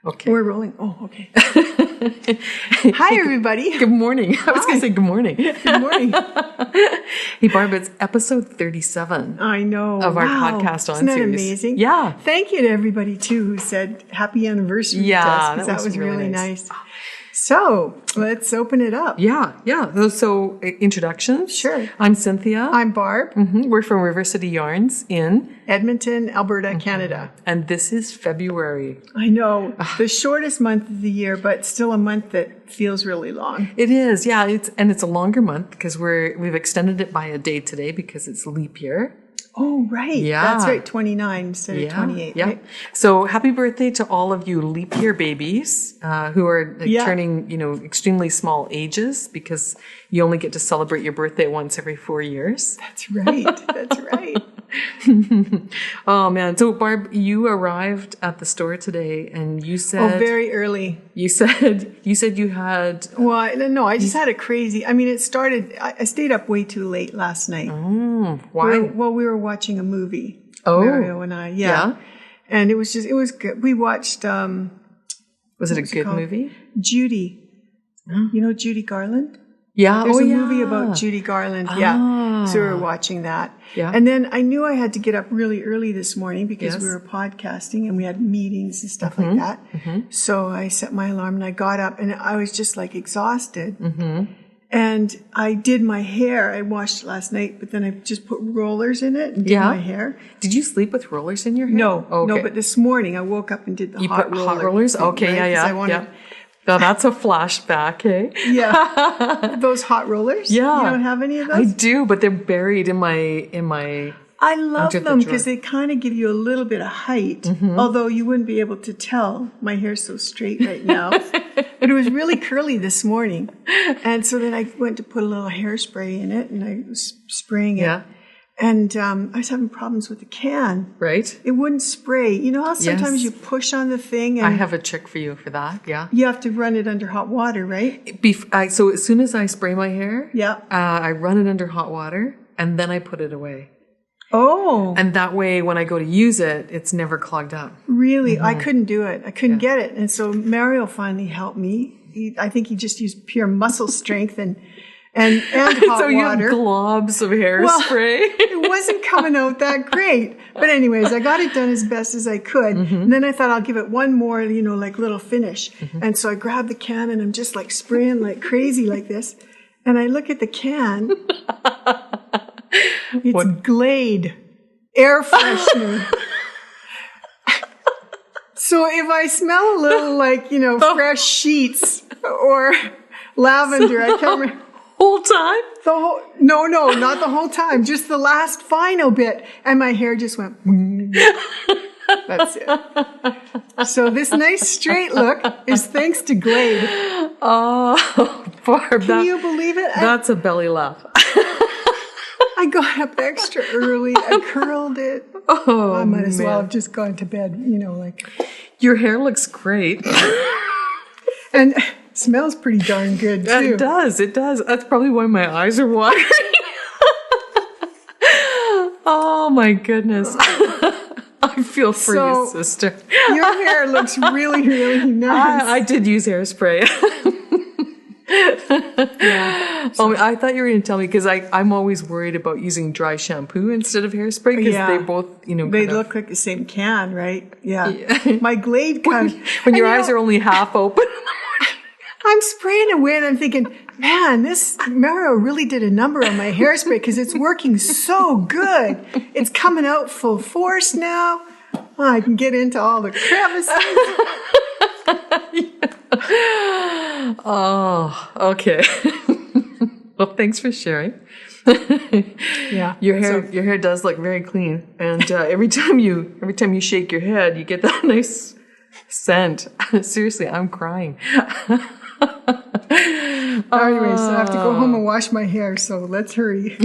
Okay. We're rolling. Oh, okay. Hi, everybody. Good morning. I was going to say good morning. Good morning. Hey, Barb, it's episode 37. I know. Of our podcast on Isn't that series. amazing? Yeah. Thank you to everybody, too, who said happy anniversary to us, Yeah, because that was really nice. So, let's open it up. Yeah. So, introductions. Sure. I'm Cynthia. I'm Barb. We're from River City Yarns in Edmonton, Alberta, Canada. And this is February. I know. The shortest month of the year, but still a month that feels really long. It is, yeah. It's a longer month because we've extended it by a day today because it's leap year. Oh, right. Yeah. That's right. 29 instead of 28. Yeah. Right? So happy birthday to all of you leap year babies who are turning, extremely small ages because you only get to celebrate your birthday once every 4 years. That's right. That's right. Oh, man. So, Barb, you arrived at the store today and you said... Oh, very early. You said you had... Well, no, I just had a crazy... I mean, it started... I stayed up way too late last night. Why? We were watching a movie. Oh. Mario and I, yeah. And it was good. We watched... Was it a good movie? Judy. You know Judy Garland? Yeah. There's a movie about Judy Garland. Yeah. So we were watching that. Yeah. And then I knew I had to get up really early this morning because we were podcasting and we had meetings and stuff like that. So I set my alarm and I got up and I was just like exhausted. And I did my hair. I washed it last night, but then I just put rollers in it and did my hair. Did you sleep with rollers in your hair? No. Okay. No, but this morning I woke up and did the hot rollers. Hot rollers? Okay, yeah. Now that's a flashback, eh? Yeah. Those hot rollers? Yeah. You don't have any of those? I do, but they're buried in my I love them because they kind of give you a little bit of height, although you wouldn't be able to tell. My hair's so straight right now. But it was really curly this morning. And so then I went to put a little hairspray in it and I was spraying it. Yeah. And I was having problems with the can. Right. It wouldn't spray. You know how sometimes you push on the thing and I have a trick for you for that, yeah. You have to run it under hot water, right? So as soon as I spray my hair, yeah, I run it under hot water and then I put it away. Oh. And that way when I go to use it, it's never clogged up. Really? I couldn't do it. I couldn't get it. And so Mario finally helped me. I think he just used pure muscle strength and hot so you water. have globs of hairspray. Well, it wasn't coming out that great. But anyways, I got it done as best as I could. And then I thought I'll give it one more, like little finish. And so I grabbed the can and I'm just like spraying like crazy like this. And I look at the can. It's Glade air freshener. So if I smell a little like, fresh sheets or lavender, I can't remember. Whole time? No, not the whole time. Just the last final bit. And my hair just went. That's it. So this nice straight look is thanks to Glade. Oh, Barb. Can you believe it? That's a belly laugh. I got up extra early. I curled it. Oh, I might as well have just gone to bed, Your hair looks great. And smells pretty darn good, too. It does. That's probably why my eyes are watering. Oh, my goodness. I feel for you, sister. Your hair looks really, really nice. I did use hairspray. Yeah. Oh, I thought you were going to tell me because I'm always worried about using dry shampoo instead of hairspray because they both, they look like the same can, right? Yeah. My Glade can. When your eyes are only half open. I'm spraying away and I'm thinking, man, this Mario really did a number on my hairspray because it's working so good. It's coming out full force now. Oh, I can get into all the crevices. Oh, okay. Well, thanks for sharing. Yeah, your hair does look very clean, and every time you shake your head, you get that nice scent. Seriously, I'm crying. Anyways, I have to go home and wash my hair, so let's hurry.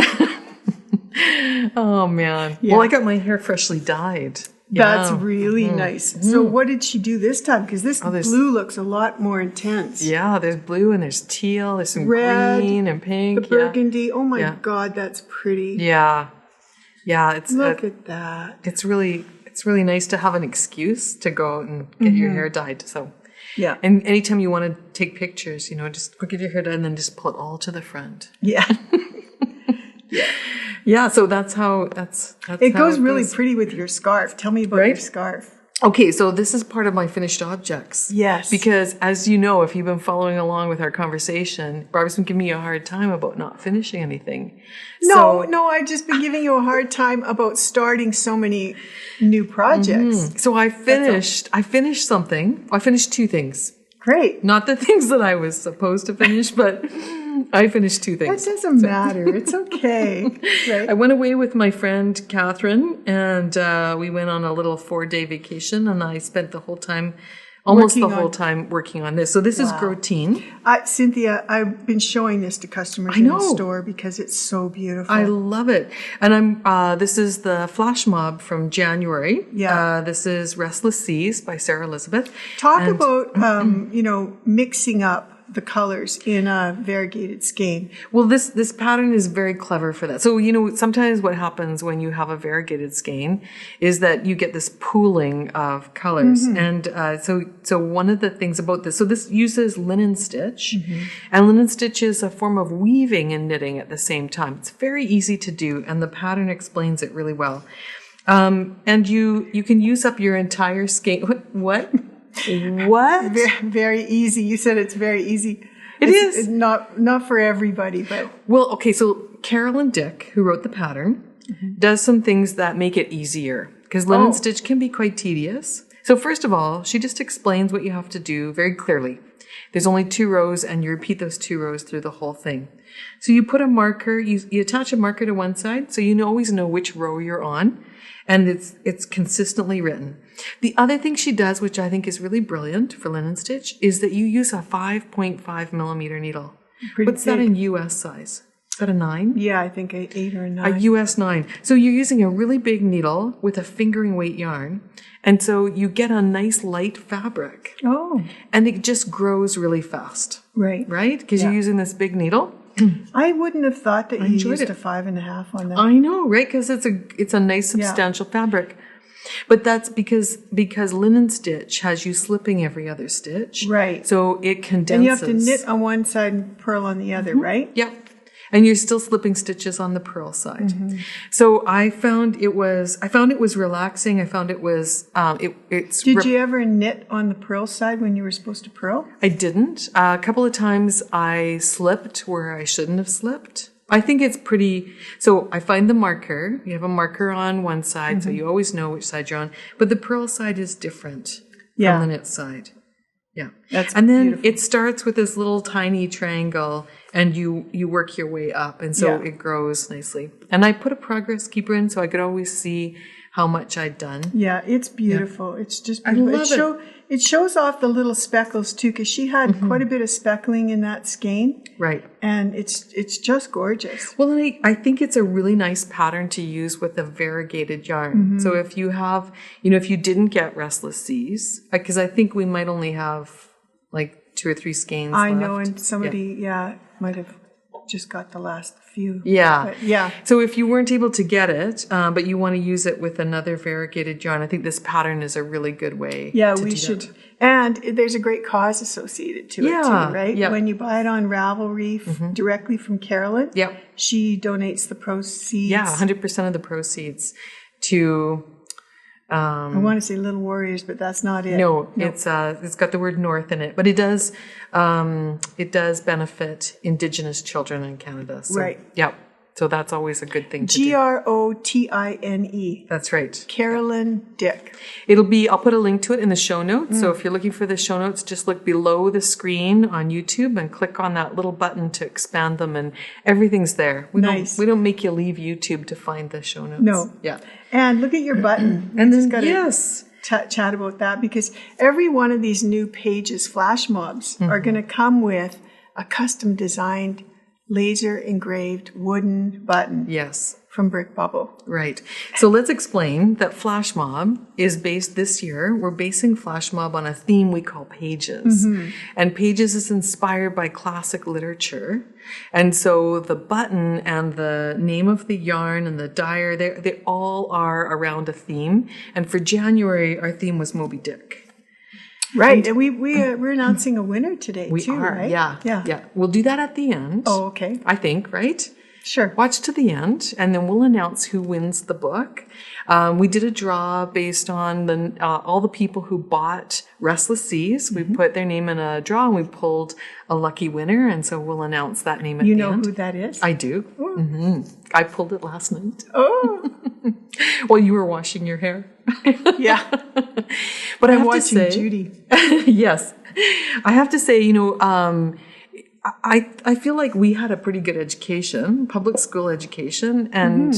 Oh man! Yeah. Well, I got my hair freshly dyed. That's really nice. So what did she do this time? Because this blue looks a lot more intense. Yeah, there's blue and there's teal. There's some red, green and pink. The burgundy. Oh my God, that's pretty. Yeah. Look at that. It's really it's really nice to have an excuse to go out and get your hair dyed. So, yeah. And anytime you want to take pictures, just go get your hair done and then just pull it all to the front. Yeah. Yeah. So that's how it goes really pretty with your scarf. Tell me about your scarf. Okay, so this is part of my finished objects. Yes. Because as you know, if you've been following along with our conversation, Barb's been giving me a hard time about not finishing anything. No, I've just been giving you a hard time about starting so many new projects. So I finished something. I finished 2 things. Great. Not the things that I was supposed to finish, but I finished 2 things. That doesn't matter. It's okay. Right. I went away with my friend Catherine, and we went on a little 4-day vacation, and I spent the whole time, almost the whole time, working on this. So this is Grotine. Cynthia, I've been showing this to customers in the store because it's so beautiful. I love it. And this is the Flash Mob from January. Yeah. This is Restless Seizure by Sarah Elizabeth. Talk about, mixing up the colors in a variegated skein. Well, this pattern is very clever for that. So, sometimes what happens when you have a variegated skein is that you get this pooling of colors. And so one of the things about this, so this uses linen stitch, and linen stitch is a form of weaving and knitting at the same time. It's very easy to do, and the pattern explains it really well. And you can use up your entire skein. What? What? Very easy. You said it's very easy. It's not for everybody, but well, okay. So Carolyn Dick, who wrote the pattern, does some things that make it easier because linen stitch can be quite tedious. So first of all, she just explains what you have to do very clearly. There's only 2 rows, and you repeat those 2 rows through the whole thing. So you put a marker. You attach a marker to one side, so you always know which row you're on, and it's consistently written. The other thing she does, which I think is really brilliant for linen stitch, is that you use a 5.5 millimeter needle. What's that in US size? Is that a 9? Yeah, I think 8 or 9. A US 9. So you're using a really big needle with a fingering weight yarn. And so you get a nice light fabric. Oh. And it just grows really fast. Right. Right? Because you're using this big needle. I wouldn't have thought that you used a 5.5 on that. I know, right? Because it's a nice substantial fabric. But that's because linen stitch has you slipping every other stitch. Right. So it condenses. And you have to knit on one side and purl on the other, right? Yep. And you're still slipping stitches on the purl side. So I found it was relaxing. I found it was, Did you ever knit on the purl side when you were supposed to purl? I didn't. A couple of times I slipped where I shouldn't have slipped. I think it's pretty, so I find the marker. You have a marker on one side, so you always know which side you're on. But the purl side is different from the knit side. Yeah. And then beautiful. It starts with this little tiny triangle, and you work your way up, and so it grows nicely. And I put a progress keeper in so I could always see how much I'd done. Yeah, it's beautiful. Yeah. It's just beautiful. I love it. It shows off the little speckles too, because she had quite a bit of speckling in that skein. Right. And it's just gorgeous. Well, and I think it's a really nice pattern to use with a variegated yarn. So if you have, if you didn't get Restless Seizure, because I think we might only have like 2 or 3 skeins left. I know, and somebody, might have just got the last few. Yeah. But, yeah. So if you weren't able to get it, but you want to use it with another variegated yarn, I think this pattern is a really good way to we do should. that. And there's a great cause associated to it too, right? Yeah. When you buy it on Ravelry directly from Carolyn, she donates the proceeds. Yeah, 100% of the proceeds to... I want to say Little Warriors, but that's not it. No, it's got the word North in it, but it does benefit Indigenous children in Canada. So, right. Yep. So that's always a good thing to do. Grotine. That's right. Carolyn Dick. I'll put a link to it in the show notes. So if you're looking for the show notes, just look below the screen on YouTube and click on that little button to expand them, and everything's there. We don't make you leave YouTube to find the show notes. No. Yeah. And look at your button. And then, yes. Chat about that, because every one of these new pages, flash mobs, are going to come with a custom designed laser engraved wooden button. Yes. from Brick Bubble. Right. So let's explain that Flash Mob is based this year. We're basing Flash Mob on a theme we call Pages. And Pages is inspired by classic literature. And so the button and the name of the yarn and the dyer, they all are around a theme. And for January, our theme was Moby Dick. Right. And we're announcing a winner today, too, right? Yeah. We'll do that at the end. Oh, okay. I think, right? Sure. Watch to the end, and then we'll announce who wins the book. We did a draw based on all the people who bought Restless Seas. We put their name in a draw, and we pulled a lucky winner, and so we'll announce that name at the end. You know who that is? I do. I pulled it last night. Oh. While you were washing your hair. Yeah. But I'm watching Judy. Yes. I have to say, I feel like we had a pretty good education, public school education, and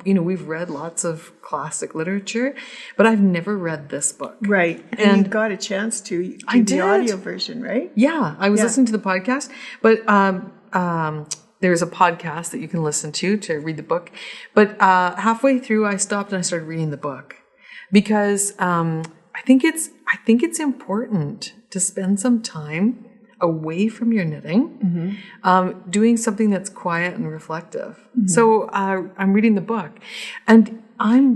we've read lots of classic literature, but I've never read this book. Right, and you got a chance to do the audio version, right? Yeah, I was listening to the podcast, but there's a podcast that you can listen to read the book. But halfway through, I stopped and I started reading the book because I think it's important to spend some time away from your knitting, doing something that's quiet and reflective. So I'm reading the book, and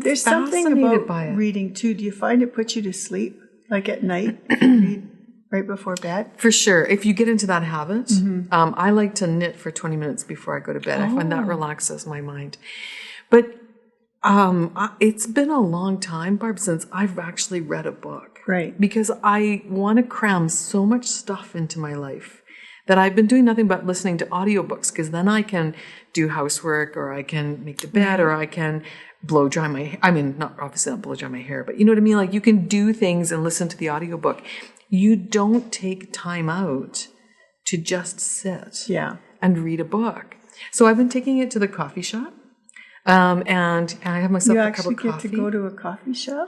there's something about by it. Reading too. Do you find it puts you to sleep, like at night, if you read right before bed? For sure. If you get into that habit, I like to knit for 20 minutes before I go to bed. I find that relaxes my mind. But it's been a long time, Barb, since I've actually read a book. Right. Because I want to cram so much stuff into my life that I've been doing nothing but listening to audiobooks, because then I can do housework, or I can make the bed, or I can blow dry my, obviously not blow dry my hair, but you know what I mean? Like, you can do things and listen to the audiobook. You don't take time out to just sit and read a book. So I've been taking it to the coffee shop. And I have myself a cup of coffee. You actually get to go to a coffee shop?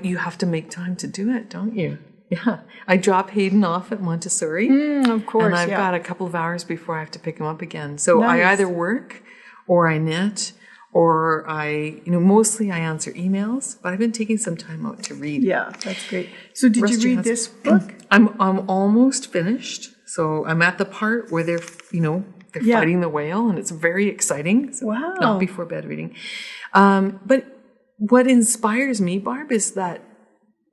You have to make time to do it, don't you? Yeah. I drop Hayden off at Montessori. Of course, and I've got a couple of hours before I have to pick him up again. So I either work, or I knit, or mostly I answer emails, but I've been taking some time out to read. Yeah, that's great. So did you read this book? I'm almost finished. So I'm at the part where they're fighting the whale, and it's very exciting. So wow. Not before bed reading. But what inspires me, Barb, is that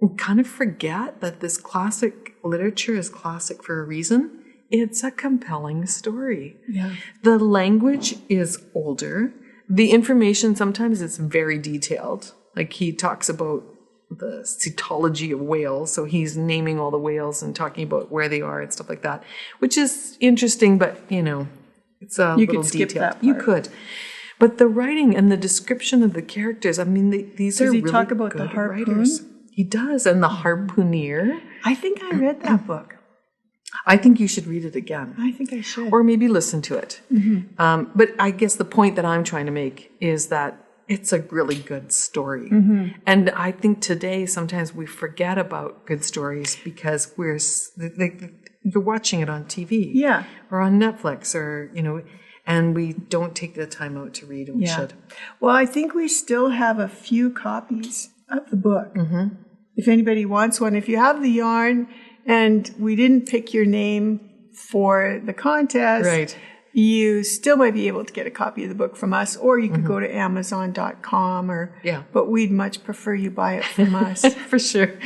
we kind of forget that this classic literature is classic for a reason. It's a compelling story. Yeah. The language is older. The information, sometimes it's very detailed. Like, he talks about the cetology of whales. So he's naming all the whales and talking about where they are and stuff like that, which is interesting, but it's a you little could skip detailed. that part. You could. But the writing and the description of the characters, these are really good writers. Does he talk about the harpoon? He does, and the harpooneer. I think I read that book. I think you should read it again. I think I should. Or maybe listen to it. But I guess the point that I'm trying to make is that it's a really good story. And I think today sometimes we forget about good stories because you're watching it on TV. Yeah. Or on Netflix, or, and we don't take the time out to read, and we should. Well, I think we still have a few copies of the book. If anybody wants one, if you have the yarn and we didn't pick your name for the contest, right, you still might be able to get a copy of the book from us, or you could go to Amazon.com but we'd much prefer you buy it from us. For sure.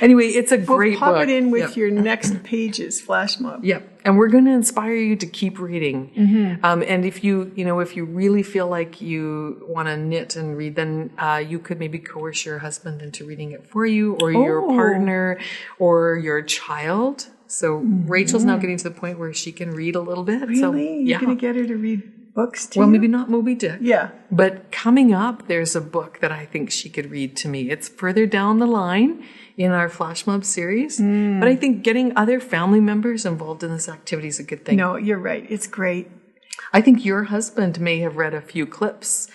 Anyway, it's a great book. We'll pop it in with your next page's flash mob. Yep. And we're going to inspire you to keep reading. And if you really feel like you want to knit and read, then you could maybe coerce your husband into reading it for you, or your partner, or your child. So Rachel's now getting to the point where she can read a little bit. Really? So, You're going to get her to read books too? Well, maybe not Moby Dick. Yeah. But coming up, there's a book that I think she could read to me. It's further down the line in our Flash Mob series. But I think getting other family members involved in this activity is a good thing. No, you're right. It's great. I think your husband may have read a few clips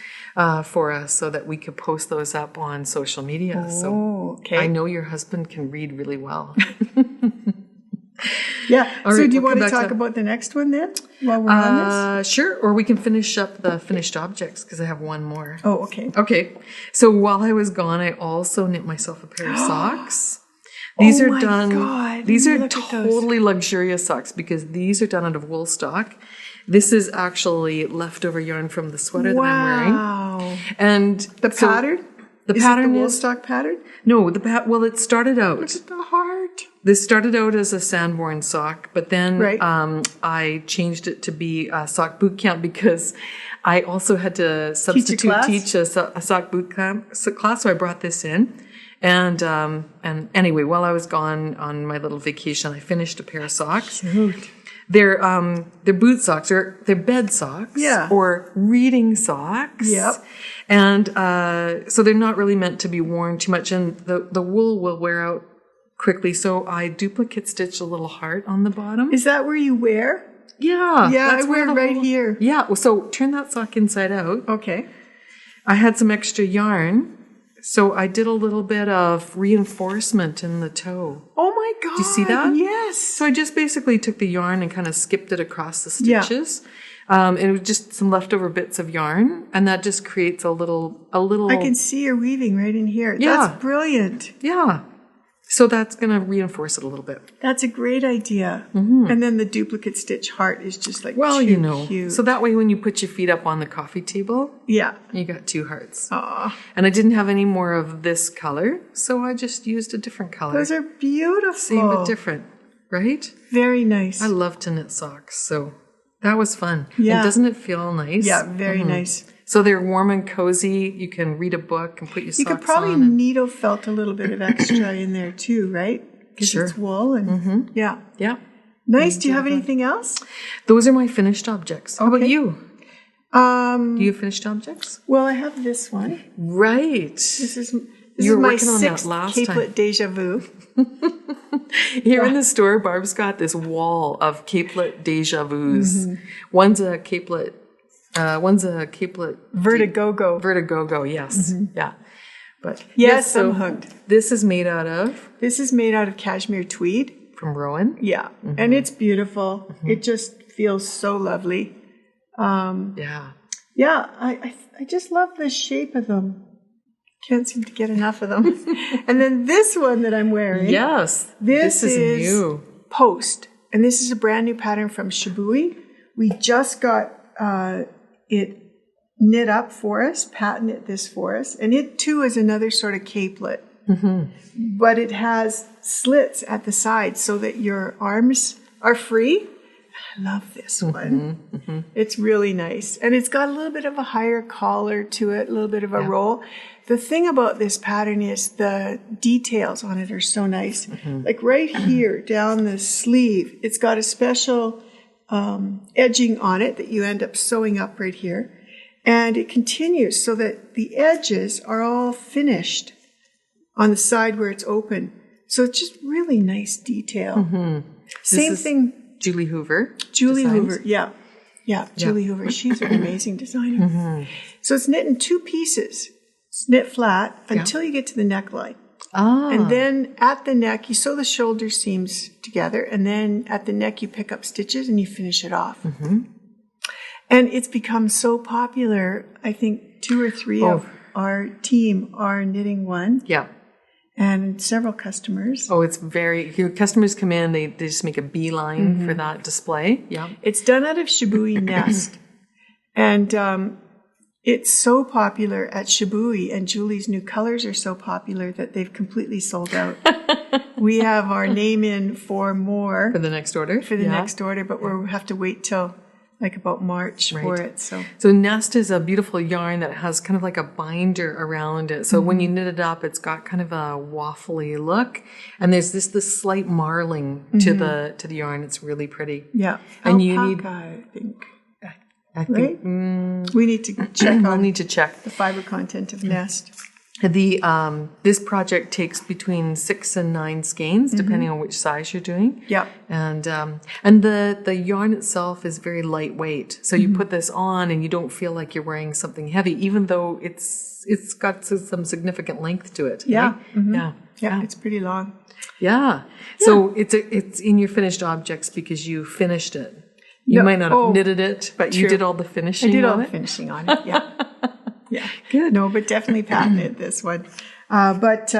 for us so that we could post those up on social media. Oh, okay. I know your husband can read really well. Yeah. All So right, do you we'll want come to back talk to about the next one then while we're on this? Sure. Or we can finish up the finished objects because I have one more. Oh, okay. Okay. So while I was gone, I also knit myself a pair of socks. These are done. God. These are Look at those. totally luxurious socks because these are done out of wool stock. This is actually leftover yarn from the sweater that I'm wearing. Wow. And The pattern? The Is pattern it the wool is stock pattern? no. Well, it started out. Look at the heart. This started out as a Sanborn sock, but then Right. I changed it to be a sock boot camp because I also had to teach a sock boot camp class. So I brought this in, and anyway, while I was gone on my little vacation, I finished a pair of socks. Shoot. They're boot socks, or they're bed socks, Yeah. or reading socks. Yep. And so they're not really meant to be worn too much, and the wool will wear out quickly. So I duplicate stitched a little heart on the bottom. Is that where you wear? Yeah. Yeah, that's I wear where it right here. Yeah. Well, so turn that sock inside out. Okay. I had some extra yarn, so I did a little bit of reinforcement in the toe. Oh my God. Do you see that? Yes. So I just basically took the yarn and kind of skipped it across the Yeah. stitches. And it was just some leftover bits of yarn, and that just creates a little. I can see you're weaving right in here. Yeah. That's brilliant. Yeah. So that's going to reinforce it a little bit. That's a great idea. Mm-hmm. And then the duplicate stitch heart is just like cute. So that way when you put your feet up on the coffee table, yeah, you got two hearts. Aww. And I didn't have any more of this color, so I just used a different color. Those are beautiful. Same but different, right? Very nice. I love to knit socks, so that was fun. Yeah. And doesn't it feel nice? Yeah, very nice. So they're warm and cozy. You can read a book and put your socks on. You could probably needle felt a little bit of extra in there too, right? Because Sure. it's wool and yeah. Yeah. Nice. Do you have anything else? Those are my finished objects. How about Okay. you? Do you have finished objects? Well, I have this one. Right. This is You were my working on that sixth last capelet time. deja vu. Here in the store, Barb's got this wall of capelet deja vus. One's a capelet. Vertigogo. Vertigogo, yes. Yeah. But Yes, so I'm hooked. this is made out of This is made out of cashmere tweed. from Rowan. Yeah. And it's beautiful. It just feels so lovely. Yeah. Yeah, I just love the shape of them. Can't seem to get enough of them. And then this one that I'm wearing. Yes. This is is new. Post. And this is a brand new pattern from Shibui. We just got it knit up for us, Pat knit this for us. And it too is another sort of capelet. But it has slits at the sides so that your arms are free. I love this one. It's really nice. And it's got a little bit of a higher collar to it, a little bit of a roll. The thing about this pattern is the details on it are so nice. Like right here down the sleeve, it's got a special edging on it that you end up sewing up right here. And it continues so that the edges are all finished on the side where it's open. So it's just really nice detail. Same thing. Julie Hoover. Julie designs. Hoover, yeah. Yeah, Julie Hoover. She's an amazing designer. So it's knit in two pieces. It's knit flat until you get to the neckline. And then at the neck, you sew the shoulder seams together. And then at the neck, you pick up stitches and you finish it off. And it's become so popular. I think 2 or 3 of our team are knitting one. Yeah. And several customers. Oh, it's your customers come in, they just make a beeline for that display. Yeah. It's done out of Shibui Nest. And it's so popular at Shibui, and Julie's new colors are so popular that they've completely sold out. We have our name in for more. For the next order? For the next order, but we'll have to wait till like about March for it. So Nest is a beautiful yarn that has kind of like a binder around it. So when you knit it up, it's got kind of a waffly look, and there's this slight marling to the yarn. It's really pretty. Yeah, and alpaca, I think. Right? We need to check. We'll need to check the fiber content of Nest. This project takes between 6 and 9 skeins, depending on which size you're doing. Yeah. And the yarn itself is very lightweight. So you put this on and you don't feel like you're wearing something heavy, even though it's got some significant length to it. Yeah. Right? Yeah. Yeah, it's pretty long. Yeah. So it's in your finished objects because you finished it. You might not have knitted it, but you did all the finishing. I did all the finishing on it. Yeah. Yeah. Good. No, but definitely patented this one. But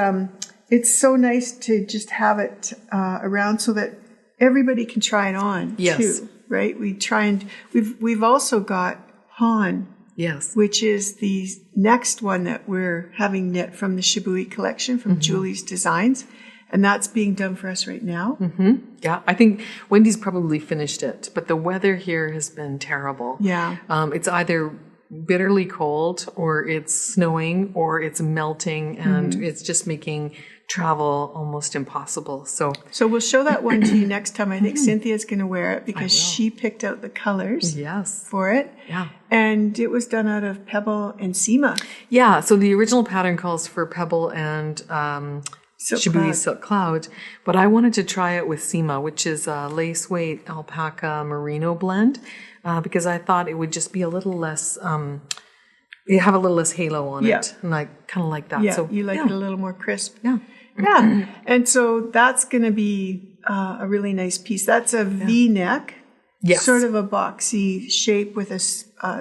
it's so nice to just have it around so that everybody can try it on too, right? We've also got Han. Yes. Which is the next one that we're having knit from the Shibui collection from Julie's Designs. And that's being done for us right now. Mm-hmm. Yeah, I think Wendy's probably finished it, but the weather here has been terrible. Yeah. It's either bitterly cold or it's snowing or it's melting and it's just making travel almost impossible. So we'll show that one to you next time. I think Cynthia's going to wear it because she picked out the colors for it. Yeah. And it was done out of Pebble and Seema. Yeah, so the original pattern calls for Pebble and Shibui Silk Cloud, but I wanted to try it with Seema, which is a lace weight alpaca merino blend, because I thought it would just be a little less, it have a little less halo on it, and I kind of like that. Yeah, so you like it a little more crisp. Yeah. Yeah, and so that's going to be a really nice piece. That's a V-neck, sort of a boxy shape with a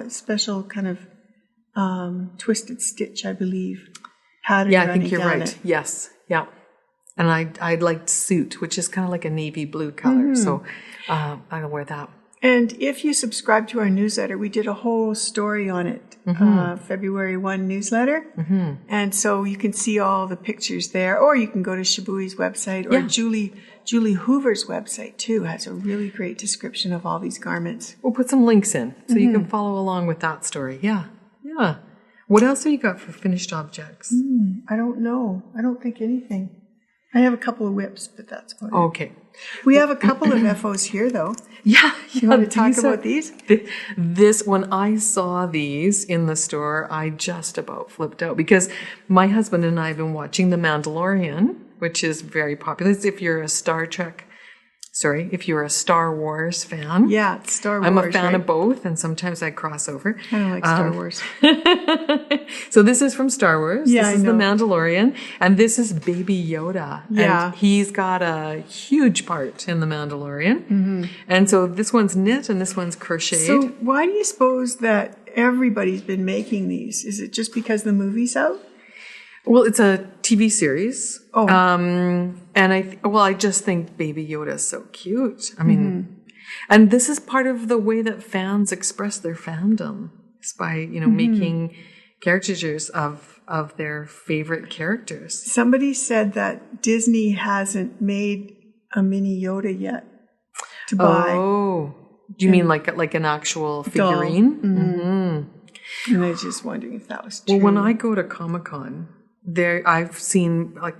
special kind of twisted stitch, I believe, pattern. Yeah, I think you're right. It. Yes, yeah. And I liked Suit, which is kind of like a navy blue color, so I'll wear that. And if you subscribe to our newsletter, we did a whole story on it, February 1 newsletter. And so you can see all the pictures there, or you can go to Shibui's website, or Julie Hoover's website too has a really great description of all these garments. We'll put some links in so you can follow along with that story. Yeah, yeah. What else have you got for finished objects? I don't know. I don't think anything. I have a couple of whips, but that's about it. Okay. We have a couple of FOs here, though. Yeah. You want to talk about these? When I saw these in the store, I just about flipped out because my husband and I have been watching The Mandalorian, which is very popular. If you're a if you're a Star Wars fan. Yeah, Star Wars. I'm a fan of both, and sometimes I cross over. I don't like Star Wars. So this is from Star Wars. Yeah, this is The Mandalorian, and this is Baby Yoda. Yeah. And he's got a huge part in The Mandalorian. And so this one's knit and this one's crocheted. So why do you suppose that everybody's been making these? Is it just because the movie's out? Well, it's a TV series. Oh. And I just think Baby Yoda is so cute. I mean, and this is part of the way that fans express their fandom is by, making caricatures of their favorite characters. Somebody said that Disney hasn't made a mini Yoda yet to buy. Oh, do you mean like an actual figurine? And I was just wondering if that was true. Well, when I go to Comic-Con, I've seen like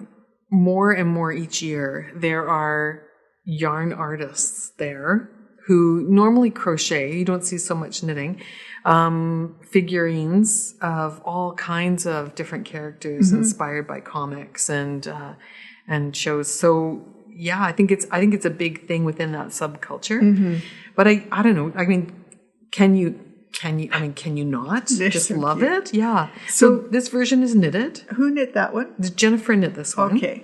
more and more each year. There are yarn artists there who normally crochet. You don't see so much knitting. Figurines of all kinds of different characters inspired by comics and shows. So yeah, I think it's a big thing within that subculture. But I don't know. I mean, can you not just love it? Yeah. So this version is knitted. Who knit that one? Jennifer knit this one. Okay.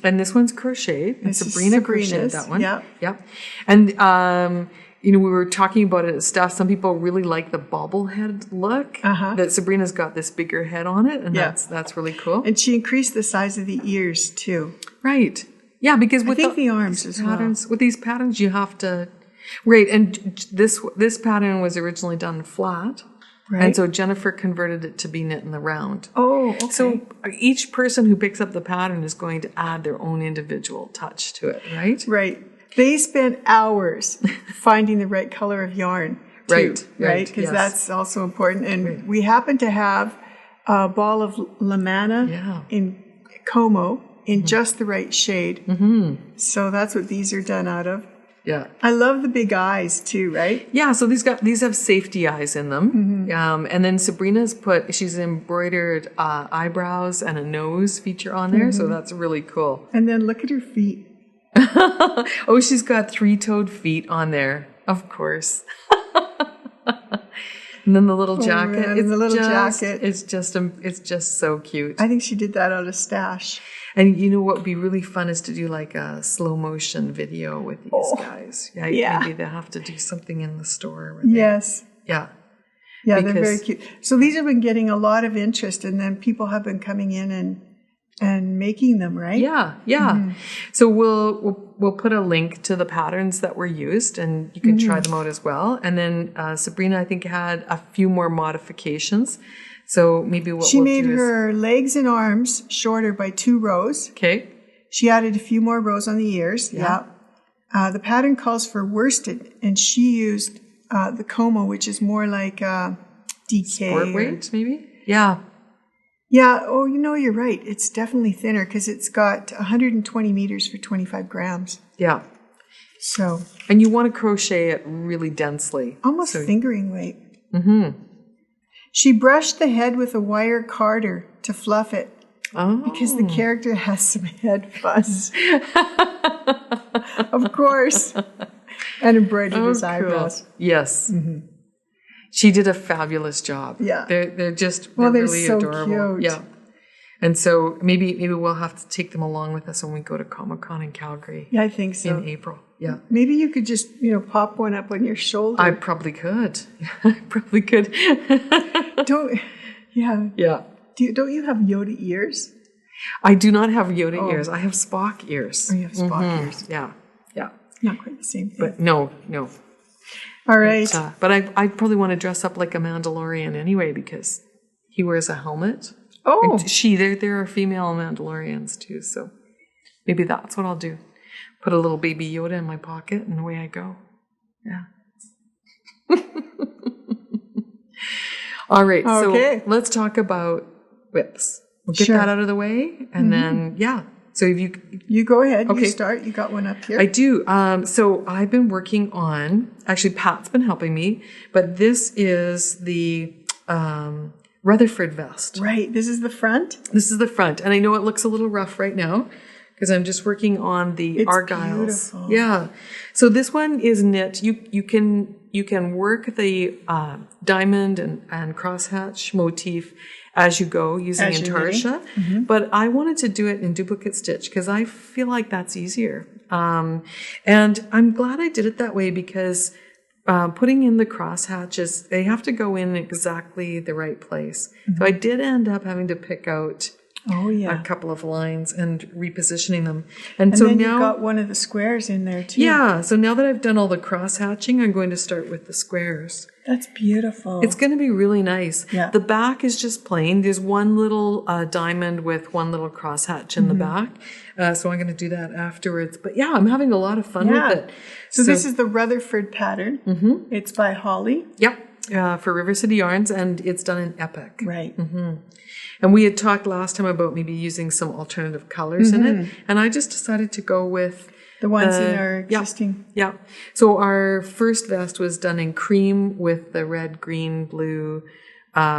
And this one's crocheted. And Sabrina crocheted that one. Yeah. Yep. And, we were talking about it at stuff. Some people really like the bobblehead look. That Sabrina's got this bigger head on it. And that's really cool. And she increased the size of the ears too. Right. Yeah, because with the arms as patterns, with these patterns, you have to... Right, and this pattern was originally done flat, and so Jennifer converted it to be knit in the round. Oh, okay. So each person who picks up the pattern is going to add their own individual touch to it, right? Right. They spent hours finding the right color of yarn, too, right? Because that's also important. And we happen to have a ball of Lamanna in Como in just the right shade. So that's what these are done out of. Yeah. I love the big eyes too, right? Yeah, so these have safety eyes in them. And then Sabrina's she's embroidered eyebrows and a nose feature on there, so that's really cool. And then look at her feet. Oh, she's got 3-toed feet on there, of course. And then the little jacket. Man, the little jacket. It's just so cute. I think she did that out of stash. And you know what would be really fun is to do like a slow motion video with these guys. Yeah. Maybe they'll have to do something in the store. Yes. Yeah. Yeah, they're very cute. So these have been getting a lot of interest, and then people have been coming in and making them, right? Yeah. Mm-hmm. So we'll put a link to the patterns that were used, and you can try them out as well. And then Sabrina, I think, had a few more modifications. So maybe she made her legs and arms shorter by 2 rows. Okay. She added a few more rows on the ears. Yeah. The pattern calls for worsted, and she used the como, which is more like DK. Sport weight, maybe? Yeah. Yeah. Oh, you're right. It's definitely thinner because it's got 120 meters for 25 grams. Yeah. So. And you want to crochet it really densely. Almost fingering weight. Mm-hmm. She brushed the head with a wire carder to fluff it. Oh. Because the character has some head fuzz. Of course. And embroidered his eyebrows. Yes. Mm-hmm. She did a fabulous job. Yeah. They're really so adorable. Cute. Yeah. And so maybe we'll have to take them along with us when we go to Comic-Con in Calgary. Yeah, I think so. In April. Yeah. Maybe you could just, pop one up on your shoulder. I probably could. Yeah. Yeah. Don't you have Yoda ears? I do not have Yoda ears. I have Spock ears. Oh, you have Spock ears. Yeah. Yeah. Not quite the same thing. But no. All right. But I probably want to dress up like a Mandalorian anyway because he wears a helmet. Oh. And there are female Mandalorians too, so maybe that's what I'll do. Put a little baby Yoda in my pocket and away I go. Yeah. All right. Okay. So let's talk about whips. We'll get that out of the way. And then, So if you go ahead. Okay. You start. You got one up here. I do. So I've been working on, actually Pat's been helping me, but this is the Rutherford Vest. Right. This is the front? This is the front. And I know it looks a little rough right now because I'm just working on the argyles. Beautiful. Yeah. So this one is knit. You can work the diamond and crosshatch motif as you go using intarsia. Mm-hmm. But I wanted to do it in duplicate stitch because I feel like that's easier. And I'm glad I did it that way because putting in the crosshatches, they have to go in exactly the right place. Mm-hmm. So I did end up having to pick out a couple of lines and repositioning them. And so then now you've got one of the squares in there too. Yeah. So now that I've done all the cross-hatching, I'm going to start with the squares. That's beautiful. It's going to be really nice. Yeah. The back is just plain. There's one little diamond with one little crosshatch in the back. So I'm going to do that afterwards. But yeah, I'm having a lot of fun with it. So this is the Rutherford pattern. Mm-hmm. It's by Holly. Yep. For River City Yarns, and it's done in Epic. Right. Mm-hmm. And we had talked last time about maybe using some alternative colors in it. And I just decided to go with the ones in our existing. Yeah. So our first vest was done in cream with the red, green, blue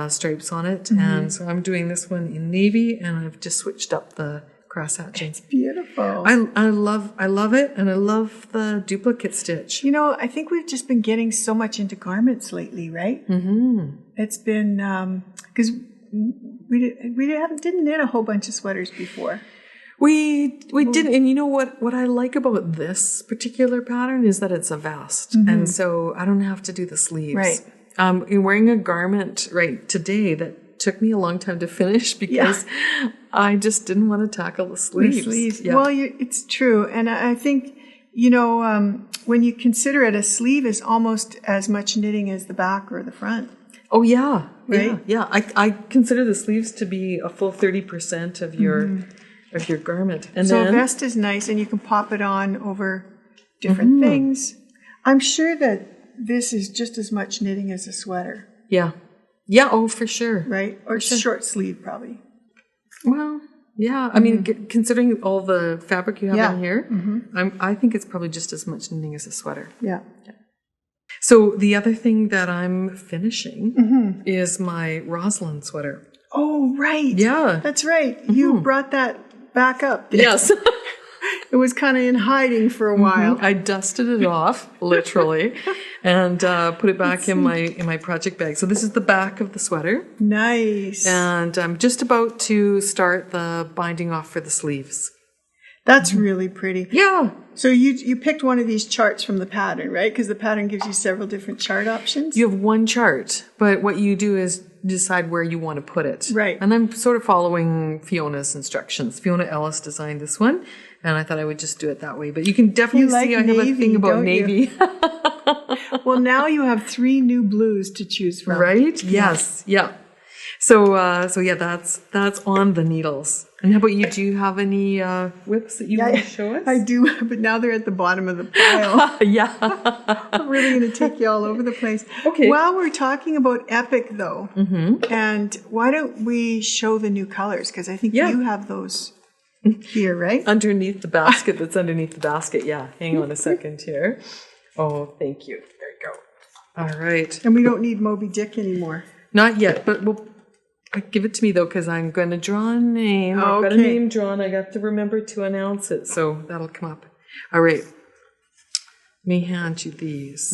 stripes on it. Mm-hmm. And so I'm doing this one in navy, and I've just switched up the cross-hatching. It's beautiful. I love it, and I love the duplicate stitch. I think we've just been getting so much into garments lately, right? Mm-hmm. It's been because we didn't knit a whole bunch of sweaters before. We didn't, and you know what I like about this particular pattern is that it's a vest, and so I don't have to do the sleeves. Right. I'm wearing a garment right today that took me a long time to finish because I just didn't want to tackle the sleeves. Yeah. Well, it's true, and I think when you consider it, a sleeve is almost as much knitting as the back or the front. Oh yeah, right. Yeah. I consider the sleeves to be a full 30% of your. Of your garment. And so a vest is nice, and you can pop it on over different things. I'm sure that this is just as much knitting as a sweater. Yeah. Yeah, oh, for sure. Right? Or short sleeve, probably. Well, yeah. I mean, considering all the fabric you have in here, I think it's probably just as much knitting as a sweater. Yeah. So the other thing that I'm finishing is my Rosalind sweater. Oh, right. Yeah. That's right. You brought that back up. Yes. It was kind of in hiding for a while. I dusted it off, literally. and put it back in my project bag. So this is the back of the sweater. Nice. And I'm just about to start the binding off for the sleeves. That's really pretty. Yeah. So you picked one of these charts from the pattern, right? Because the pattern gives you several different chart options. You have one chart, but what you do is decide where you want to put it. Right. And I'm sort of following Fiona's instructions. Fiona Ellis designed this one, and I thought I would just do it that way. But you can definitely see I have a thing about navy. Well, now you have 3 new blues to choose from. Right? Yes. Yeah. So yeah, that's on the needles. And how about you? Do you have any whips that you want to show us? I do, but now they're at the bottom of the pile. Yeah. I'm really going to take you all over the place. Okay. While we're talking about Epic, though, and why don't we show the new colors? Because I think you have those here, right? Underneath the basket, that's underneath the basket. Yeah. Hang on a second here. Oh, thank you. There you go. All right. And we don't need Moby Dick anymore. Not yet, but we'll give it to me, though, because I'm going to draw a name. I've got a name drawn. I got to remember to announce it, so that'll come up. All right. Let me hand you these.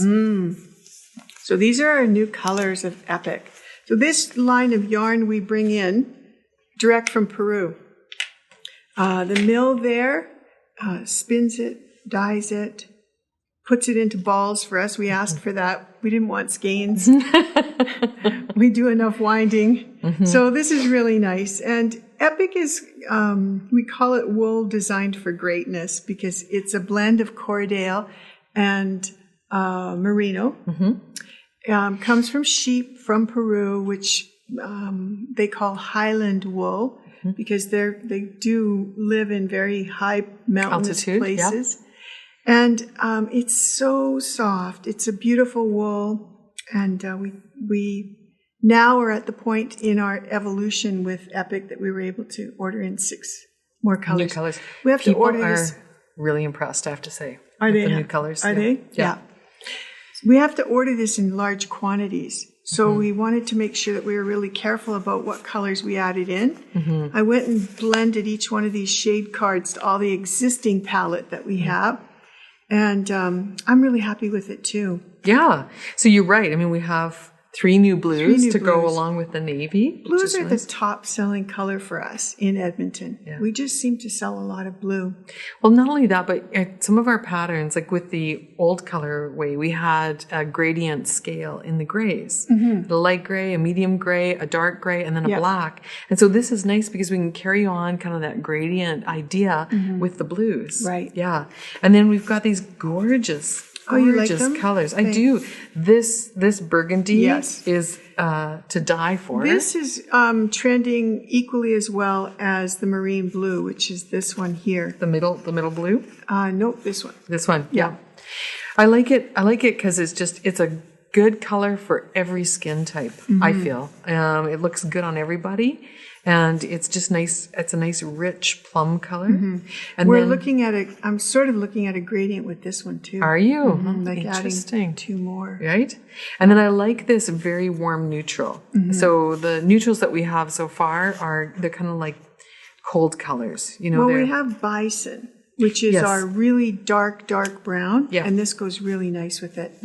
So these are our new colors of Epic. So this line of yarn we bring in direct from Peru. The mill there spins it, dyes it, puts it into balls for us. We asked for that. We didn't want skeins. We do enough winding. So this is really nice. And Epic is, we call it wool designed for greatness because it's a blend of Cordale and merino. Comes from sheep from Peru, which they call highland wool because they do live in very high mountainous places. And it's so soft. It's a beautiful wool. And we now are at the point in our evolution with Epic that we were able to order in 6 more colors. New colors. We have People to order are this. really impressed, I have to say. Are they? The new colors. Are they? Yeah. We have to order this in large quantities. So we wanted to make sure that we were really careful about what colors we added in. I went and blended each one of these shade cards to all the existing palette that we have. And I'm really happy with it too. Yeah. So you're right. I mean, we have 3 new blues to go along with the navy. Blues are the top selling color for us in Edmonton. Yeah. We just seem to sell a lot of blue. Well, not only that, but some of our patterns, like with the old colorway, we had a gradient scale in the grays. The light gray, a medium gray, a dark gray, and then a black. And so this is nice because we can carry on kind of that gradient idea with the blues. Right. Yeah. And then we've got these gorgeous you like them? Colors. I do. This burgundy is to die for. This is trending equally as well as the marine blue, which is this one here. The middle blue? Nope, this one. This one. Yeah. I like it because it's a good color for every skin type, I feel. It looks good on everybody. And it's just nice. It's a nice, rich plum color. And I'm sort of looking at a gradient with this one too. Are you? Like Interesting. Adding 2 more. Right? And then I like this very warm neutral. So the neutrals that we have so far they're kind of like cold colors. You know, we have bison, which is our really dark brown. Yeah. And this goes really nice with it.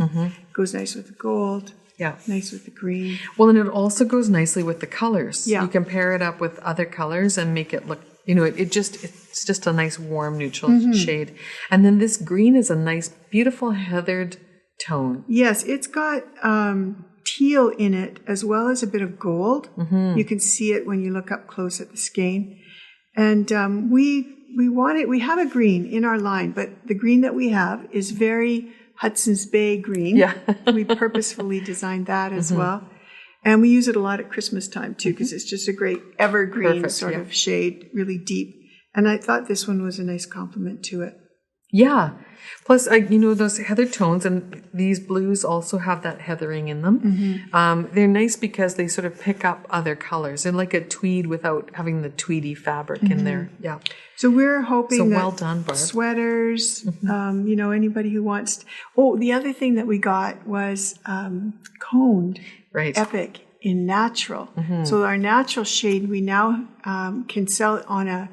Goes nice with the gold. Yeah. Nice with the green. Well, and it also goes nicely with the colors. Yeah. You can pair it up with other colors and make it look, it's just a nice warm neutral shade. And then this green is a nice, beautiful heathered tone. Yes, it's got teal in it as well as a bit of gold. You can see it when you look up close at the skein. And we have a green in our line, but the green that we have is very Hudson's Bay green. Yeah. We purposefully designed that as well. And we use it a lot at Christmas time too, because it's just a great evergreen of shade, really deep. And I thought this one was a nice complement to it. Yeah. Plus, those heather tones, and these blues also have that heathering in them. They're nice because they sort of pick up other colors. They're like a tweed without having the tweedy fabric in there. Yeah. So we're hoping that well done, Barb. Sweaters, anybody who wants. The other thing that we got was coned Epic in natural. So our natural shade, we now can sell it on a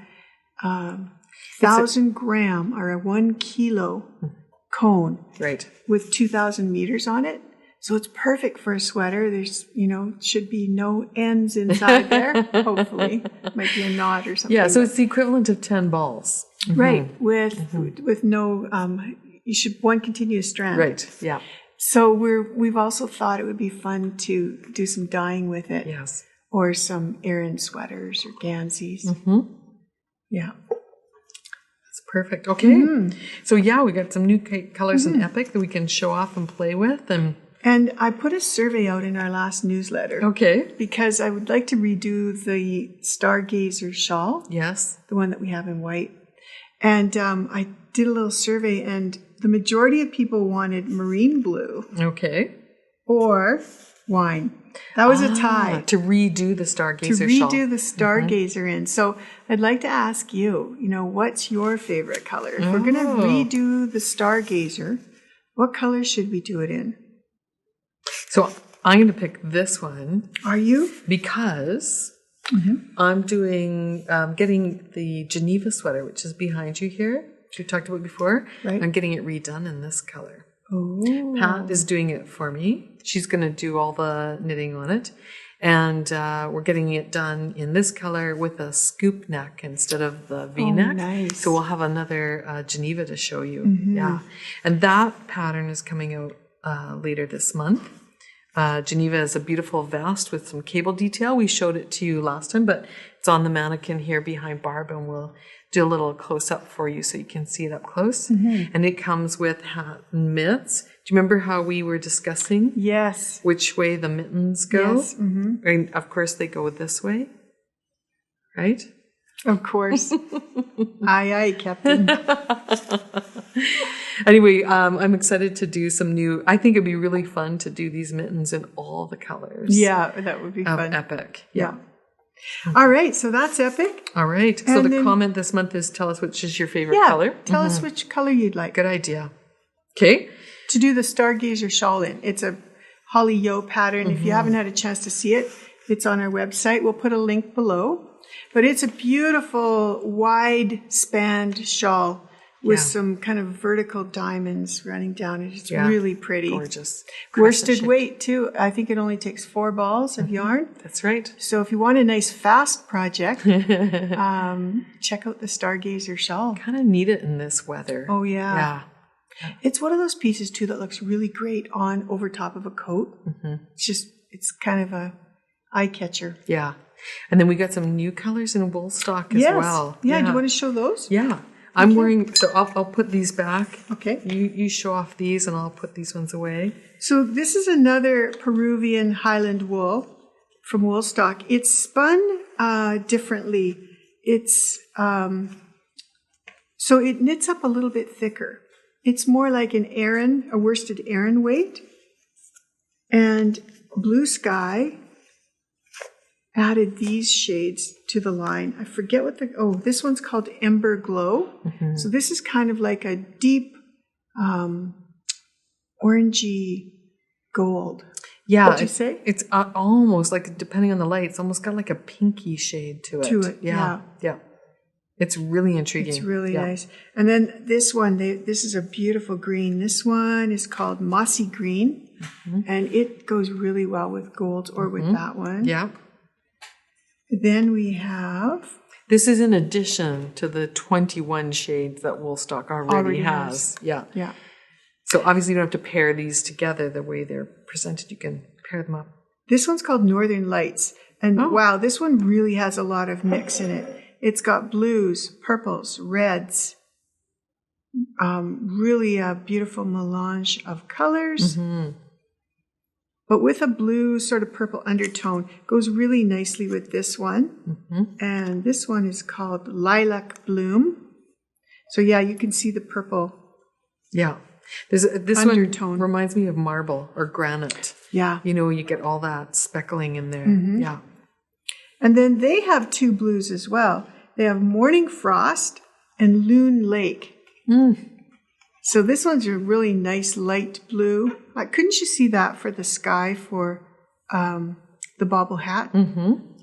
1,000 gram or a 1 kilo cone Right. with 2,000 meters on it. So it's perfect for a sweater. There's, should be no ends inside there. Hopefully. Might be a knot or something. Yeah, so it's the equivalent of 10 balls. Right. With no, you should one continuous strand. Right, yeah. So we've also thought it would be fun to do some dyeing with it. Yes. Or some Aran sweaters or gansies. Yeah. That's perfect. Okay. So yeah, we got some new colors in Epic that we can show off and play with. And I put a survey out in our last newsletter. Okay. Because I would like to redo the Stargazer shawl. Yes. The one that we have in white. And I did a little survey, and the majority of people wanted marine blue. Okay. Or wine. That was a tie. To redo the Stargazer shawl. To redo the Stargazer in. So I'd like to ask you, what's your favorite color? If we're going to redo the Stargazer, what color should we do it in? So I'm going to pick this one. Are you? Because I'm doing, getting the Geneva sweater, which is behind you here, which we talked about before. Right. I'm getting it redone in this color. Oh. Pat is doing it for me. She's going to do all the knitting on it. And we're getting it done in this color with a scoop neck instead of the V-neck. Oh, nice. So we'll have another Geneva to show you. Yeah. And that pattern is coming out later this month. Geneva is a beautiful vest with some cable detail. We showed it to you last time, but it's on the mannequin here behind Barb, and we'll do a little close-up for you so you can see it up close. And it comes with hat and mitts. Do you remember how we were discussing? Yes. Which way the mittens go? Yes. And of course, they go this way, right? Of course. Aye, aye, Captain. Anyway, I'm excited to do some new. I think it'd be really fun to do these mittens in all the colors. Yeah, that would be fun. Epic. Yeah. All right, so that's Epic. All right. So the comment this month is tell us which is your favorite color. Tell us which color you'd like. Good idea. Okay. To do the Stargazer shawl in. It's a Holly Yo pattern. If you haven't had a chance to see it, it's on our website. We'll put a link below. But it's a beautiful, wide-spanned shawl with some kind of vertical diamonds running down it. It's really pretty. Gorgeous. Worsted weight, too. I think it only takes 4 balls of yarn. That's right. So if you want a nice, fast project, check out the Stargazer shawl. Kind of need it in this weather. Oh, yeah. Yeah. It's one of those pieces, too, that looks really great on over top of a coat. It's kind of a eye catcher. Yeah. And then we got some new colors in wool stock as well. Yeah. Do you want to show those? Yeah. I'm wearing, so I'll put these back. Okay. You show off these and I'll put these ones away. So this is another Peruvian Highland wool from Woolstock. It's spun differently. It's, so it knits up a little bit thicker. It's more like a worsted Aran weight. And Blue Sky added these shades to the line. I forget what this one's called Ember Glow. So this is kind of like a deep orangey gold. Yeah. What'd you say? It's almost like, depending on the light, it's almost got like a pinky shade to it. Yeah. It's really intriguing. It's really nice. And then this one, this is a beautiful green. This one is called Mossy Green. And it goes really well with gold or with that one. Yeah. Then we have... This is in addition to the 21 shades that Woolstock already has. Yeah. So obviously you don't have to pair these together the way they're presented. You can pair them up. This one's called Northern Lights. And wow, this one really has a lot of mix in it. It's got blues, purples, reds, really a beautiful melange of colors. But with a blue sort of purple undertone. Goes really nicely with this one. And this one is called Lilac Bloom. So yeah, you can see the purple. Yeah. This undertone. One reminds me of marble or granite. Yeah. You get all that speckling in there. Yeah. And then they have 2 blues as well. They have Morning Frost and Loon Lake. So this one's a really nice light blue. Couldn't you see that for the sky for the bobble hat?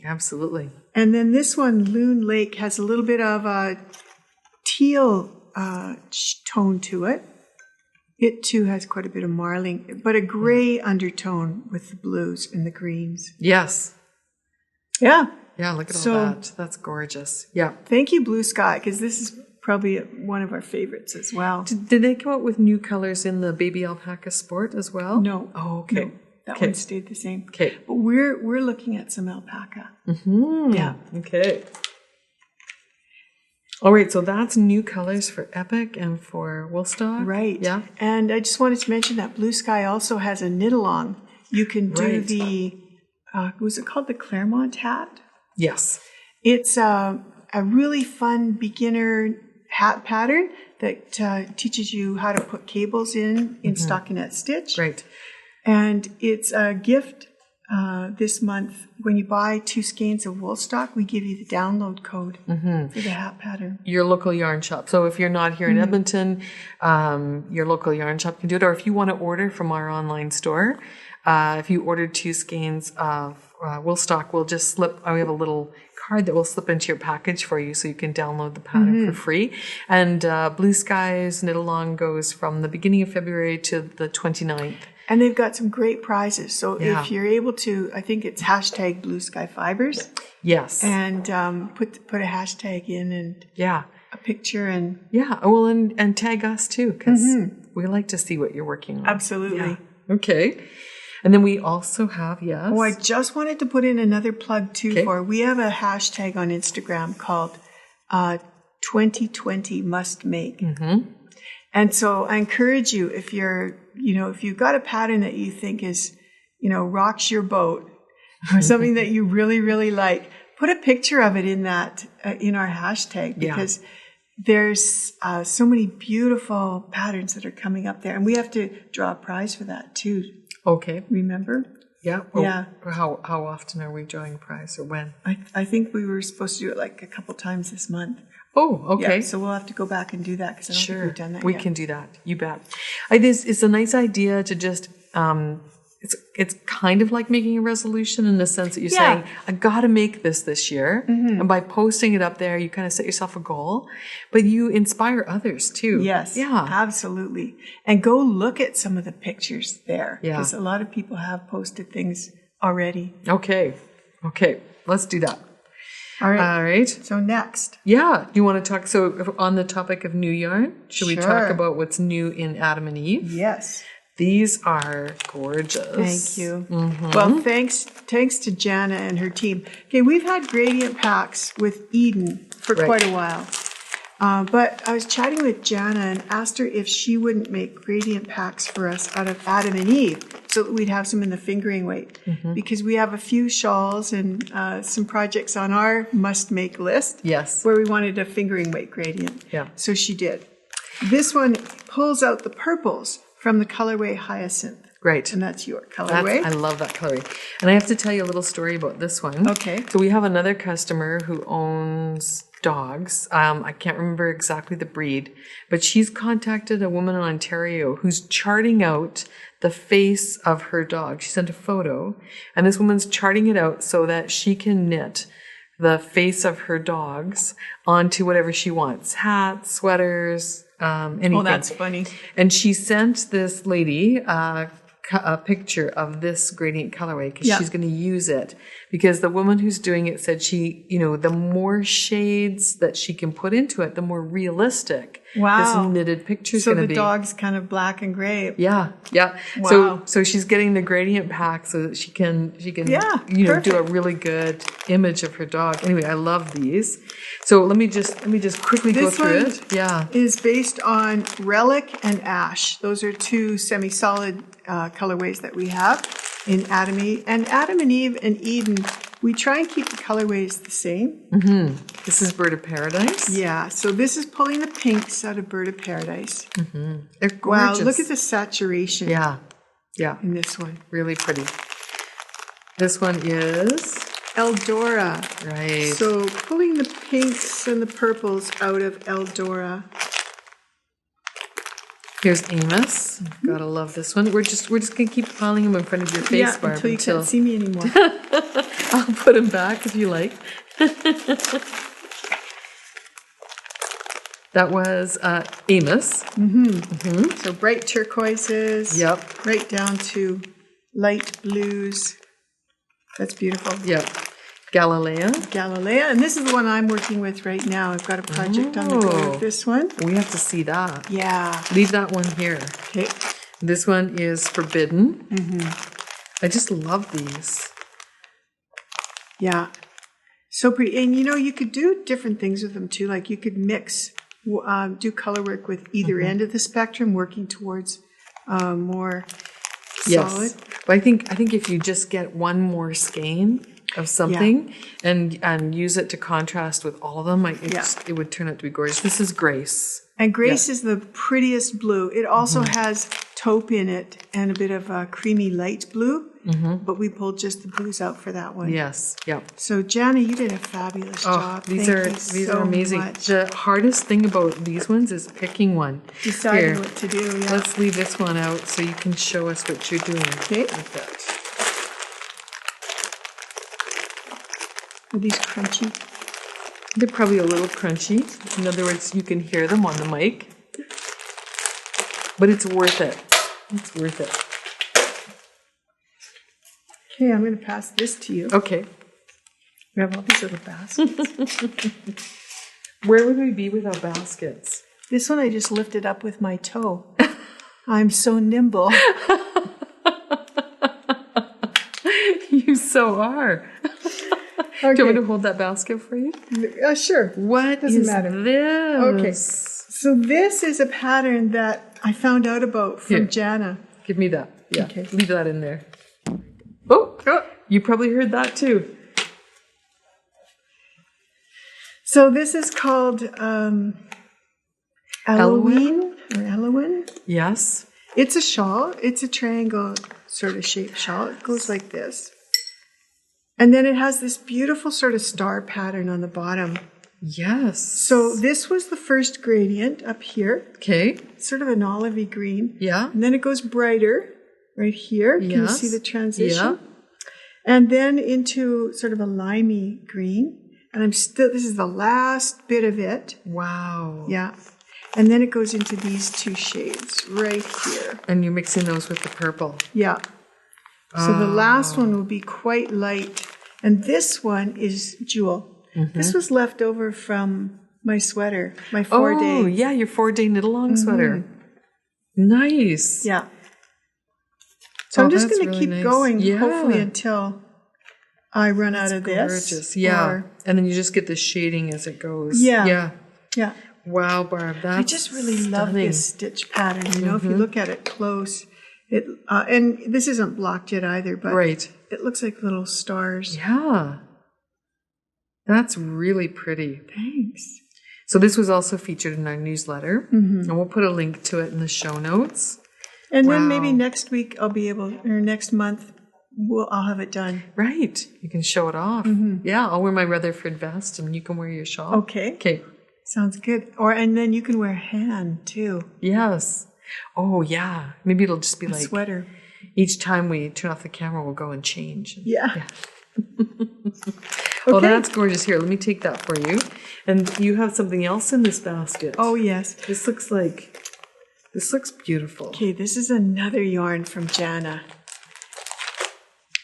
Absolutely. And then this one, Loon Lake, has a little bit of a teal tone to it. It too has quite a bit of marling, but a gray undertone with the blues and the greens. Yes. Yeah. Yeah, look at all that. That's gorgeous. Yeah. Thank you, Blue Sky, because this is probably one of our favorites as well. Did they come out with new colors in the Baby Alpaca Sport as well? No. Oh, okay. No, that one stayed the same. Okay. But we're looking at some alpaca. Mm-hmm. Yeah. Okay. All right, so that's new colors for Epic and for Woolstock. Right. Yeah. And I just wanted to mention that Blue Sky also has a knit-along. You can do the, was it called the Claremont hat? Yes. It's a really fun beginner hat pattern that teaches you how to put cables in stockinette stitch. Right. And it's a gift this month. When you buy 2 skeins of wool stock, we give you the download code for the hat pattern. Your local yarn shop. So if you're not here in Edmonton, your local yarn shop can do it. Or if you want to order from our online store, if you order 2 skeins of wool stock, we'll just we have a little card that will slip into your package for you so you can download the pattern for free. And Blue Skies Knit Along goes from the beginning of February to the 29th. And they've got some great prizes. So if you're able to, I think it's hashtag Blue Sky Fibers. Yes. And put a hashtag in and a picture and... Yeah. Well, and tag us too, because we like to see what you're working on. Absolutely. Yeah. Okay. And then we also have, Oh, I just wanted to put in another plug too we have a hashtag on Instagram called 2020 Must Make. And so I encourage you, if you've got a pattern that you think is, rocks your boat or something that you really, really like, put a picture of it in that, in our hashtag, because there's so many beautiful patterns that are coming up there. And we have to draw a prize for that too. Okay. Remember? Yeah. Yeah. How often are we drawing a prize, or when? I think we were supposed to do it like a couple times this month. Oh, okay. Yeah, so we'll have to go back and do that because I don't think we've done that yet. We can do that. You bet. It's a nice idea to just, it's kind of like making a resolution in the sense that you're saying, I got to make this year. And by posting it up there, you kind of set yourself a goal, but you inspire others too. Yes. Yeah. Absolutely. And go look at some of the pictures there. Because a lot of people have posted things already. Okay. Let's do that. All right. So next. Yeah. You want to talk, so on the topic of new yarn, should we talk about what's new in Adam and Eve? Yes. These are gorgeous. Thank you. Well, thanks to Jana and her team. Okay, we've had gradient packs with Eden for quite a while. But I was chatting with Jana and asked her if she wouldn't make gradient packs for us out of Adam and Eve so that we'd have some in the fingering weight. Because we have a few shawls and some projects on our must-make list. Yes. Where we wanted a fingering weight gradient. Yeah. So she did. This one pulls out the purples from the colorway Hyacinth. Right. And that's your colorway. I love that colorway. And I have to tell you a little story about this one. Okay. So we have another customer who owns dogs. I can't remember exactly the breed, but she's contacted a woman in Ontario who's charting out the face of her dog. She sent a photo, and this woman's charting it out so that she can knit the face of her dogs onto whatever she wants. Hats, sweaters, anything. Oh, that's funny. And she sent this lady a picture of this gradient colorway because she's going to use it, because the woman who's doing it said the more shades that she can put into it, the more realistic this knitted picture is going to be. So the dog's kind of black and gray. Yeah. Wow. So she's getting the gradient pack so that she can do a really good image of her dog. Anyway, I love these. So let me just quickly go through it. Yeah. Is based on Relic and Ash. Those are 2 semi-solid colorways that we have in Adam and Eve. And Adam and Eve and Eden, we try and keep the colorways the same. This is Bird of Paradise. Yeah, so this is pulling the pinks out of Bird of Paradise. They're gorgeous. Wow, look at the saturation. Yeah. In this one. Really pretty. This one is Eldora. Right. So pulling the pinks and the purples out of Eldora. Here's Amos. Gotta love this one. We're just gonna keep piling them in front of your face, Barb, until you can't see me anymore. I'll put them back if you like. That was Amos. So bright turquoises. Yep. Right down to light blues. That's beautiful. Yep. Galilea. And this is the one I'm working with right now. I've got a project on the go with this one. We have to see that. Yeah. Leave that one here. Okay. This one is Forbidden. I just love these. Yeah. So pretty. And you could do different things with them too. Like you could mix, do color work with either end of the spectrum, working towards more solid. But I think if you just get one more skein of something and use it to contrast with all of them, it would turn out to be gorgeous. This is Grace. And Grace is the prettiest blue. It also has taupe in it and a bit of a creamy light blue, but we pulled just the blues out for that one. Yes, yep. So Jana, you did a fabulous job. These are amazing. Much. The hardest thing about these ones is picking one. Deciding what to do. Yeah. Let's leave this one out so you can show us what you're doing. Okay. With that. Are these crunchy? They're probably a little crunchy. In other words, you can hear them on the mic. But it's worth it. It's worth it. Okay, I'm going to pass this to you. Okay. We have all these little baskets. Where would we be without baskets? This one I just lifted up with my toe. I'm so nimble. You so are. Okay. Do you want me to hold that basket for you? Sure. What Doesn't matter. This? Okay. So this is a pattern that I found out about from Jana. Give me that. Yeah. Okay. Leave that in there. Oh, you probably heard that too. So this is called Eloine or Eloine. Yes. It's a shawl. It's a triangle sort of shaped shawl. It goes like this. And then it has this beautiful sort of star pattern on the bottom. Yes. So this was the first gradient up here. Okay. Sort of an olivey green. Yeah. And then it goes brighter right here. Yes. Can you see the transition? Yeah. And then into sort of a limey green. And this is the last bit of it. Wow. Yeah. And then it goes into these two shades right here. And you're mixing those with the purple. Yeah. So the last one will be quite light. And this one is jewel. This was left over from my sweater, my 4-day. Oh, yeah, your 4-day knit-along sweater. Nice. Yeah. So I'm just going to keep going, hopefully, until I run out of this. Gorgeous. Yeah. And then you just get the shading as it goes. Yeah. Wow, Barb, that's I just really love this stitch pattern. You know, if you look at it close, it and this isn't blocked yet either, but it looks like little stars. Yeah. That's really pretty. Thanks. So this was also featured in our newsletter, and we'll put a link to it in the show notes. And then maybe next week or next month, I'll have it done. Right. You can show it off. Yeah, I'll wear my Rutherford vest and you can wear your shawl. Okay. Okay. Sounds good. And then you can wear a hand too. Yes. Oh, yeah. Maybe it'll just be like sweater. Each time we turn off the camera, we'll go and change. Yeah. Well, that's gorgeous. Here, let me take that for you. And you have something else in this basket. Oh, yes. This looks beautiful. Okay, this is another yarn from Jana.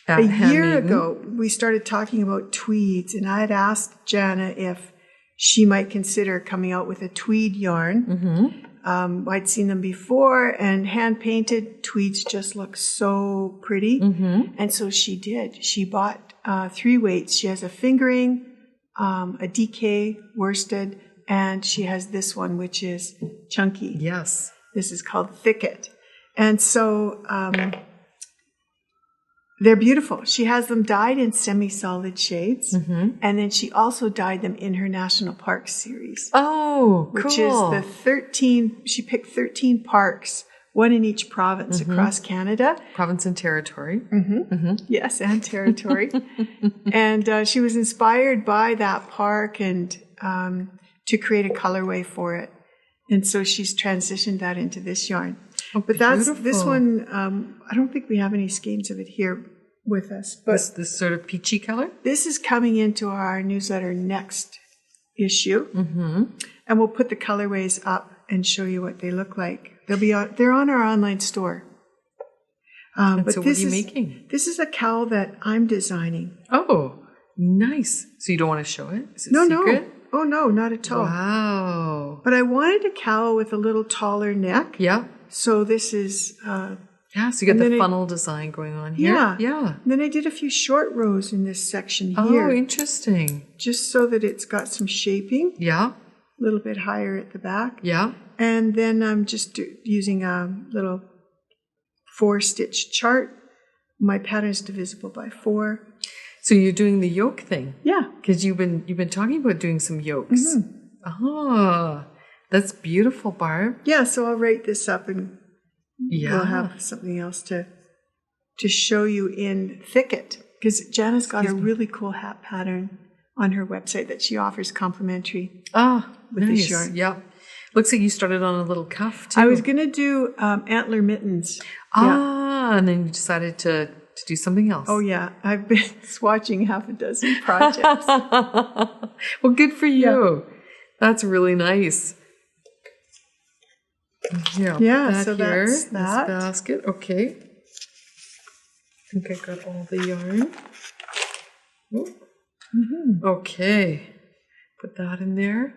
A year ago, we started talking about tweeds, and I had asked Jana if she might consider coming out with a tweed yarn. I'd seen them before, and hand-painted tweeds just look so pretty. And so she did. She bought 3 weights. She has a fingering, a DK worsted, and she has this one, which is chunky. Yes. This is called Thicket. And so they're beautiful. She has them dyed in semi-solid shades. And then she also dyed them in her National Parks series. Oh, cool. Which is the 13, she picked 13 parks, one in each province across Canada. Province and territory. Yes, and territory. And she was inspired by that park and to create a colorway for it. And so she's transitioned that into this yarn. Oh, but this one, I don't think we have any skeins of it here with us. But this sort of peachy color? This is coming into our newsletter next issue. And we'll put the colorways up and show you what they look like. They're on our online store. But so what are you making? This is a cowl that I'm designing. Oh, nice. So you don't want to show it? Is it No. secret? Oh, no, not at all. Wow. But I wanted a cowl with a little taller neck. Yeah. So this is... yeah, so you got the funnel design going on here. Yeah. And then I did a few short rows in this section here. Oh, interesting. Just so that it's got some shaping. Yeah. A little bit higher at the back. Yeah. And then I'm just using a little 4-stitch chart. My pattern is divisible by 4. So you're doing the yoke thing? Yeah. Because you've been talking about doing some yokes. Oh, that's beautiful, Barb. Yeah, so I'll write this up and we'll have something else to show you in Thicket. Because Jana's got a really cool hat pattern on her website that she offers complimentary. With nice. this yarn. Yep. Looks like you started on a little cuff too. I was going to do antler mittens. And then you decided to do something else. Oh, yeah. I've been swatching half a dozen projects. Well, good for you. Yeah. That's really nice. Yeah, so here, that's that. This basket. Okay. I think I got all the yarn. Okay. Put that in there.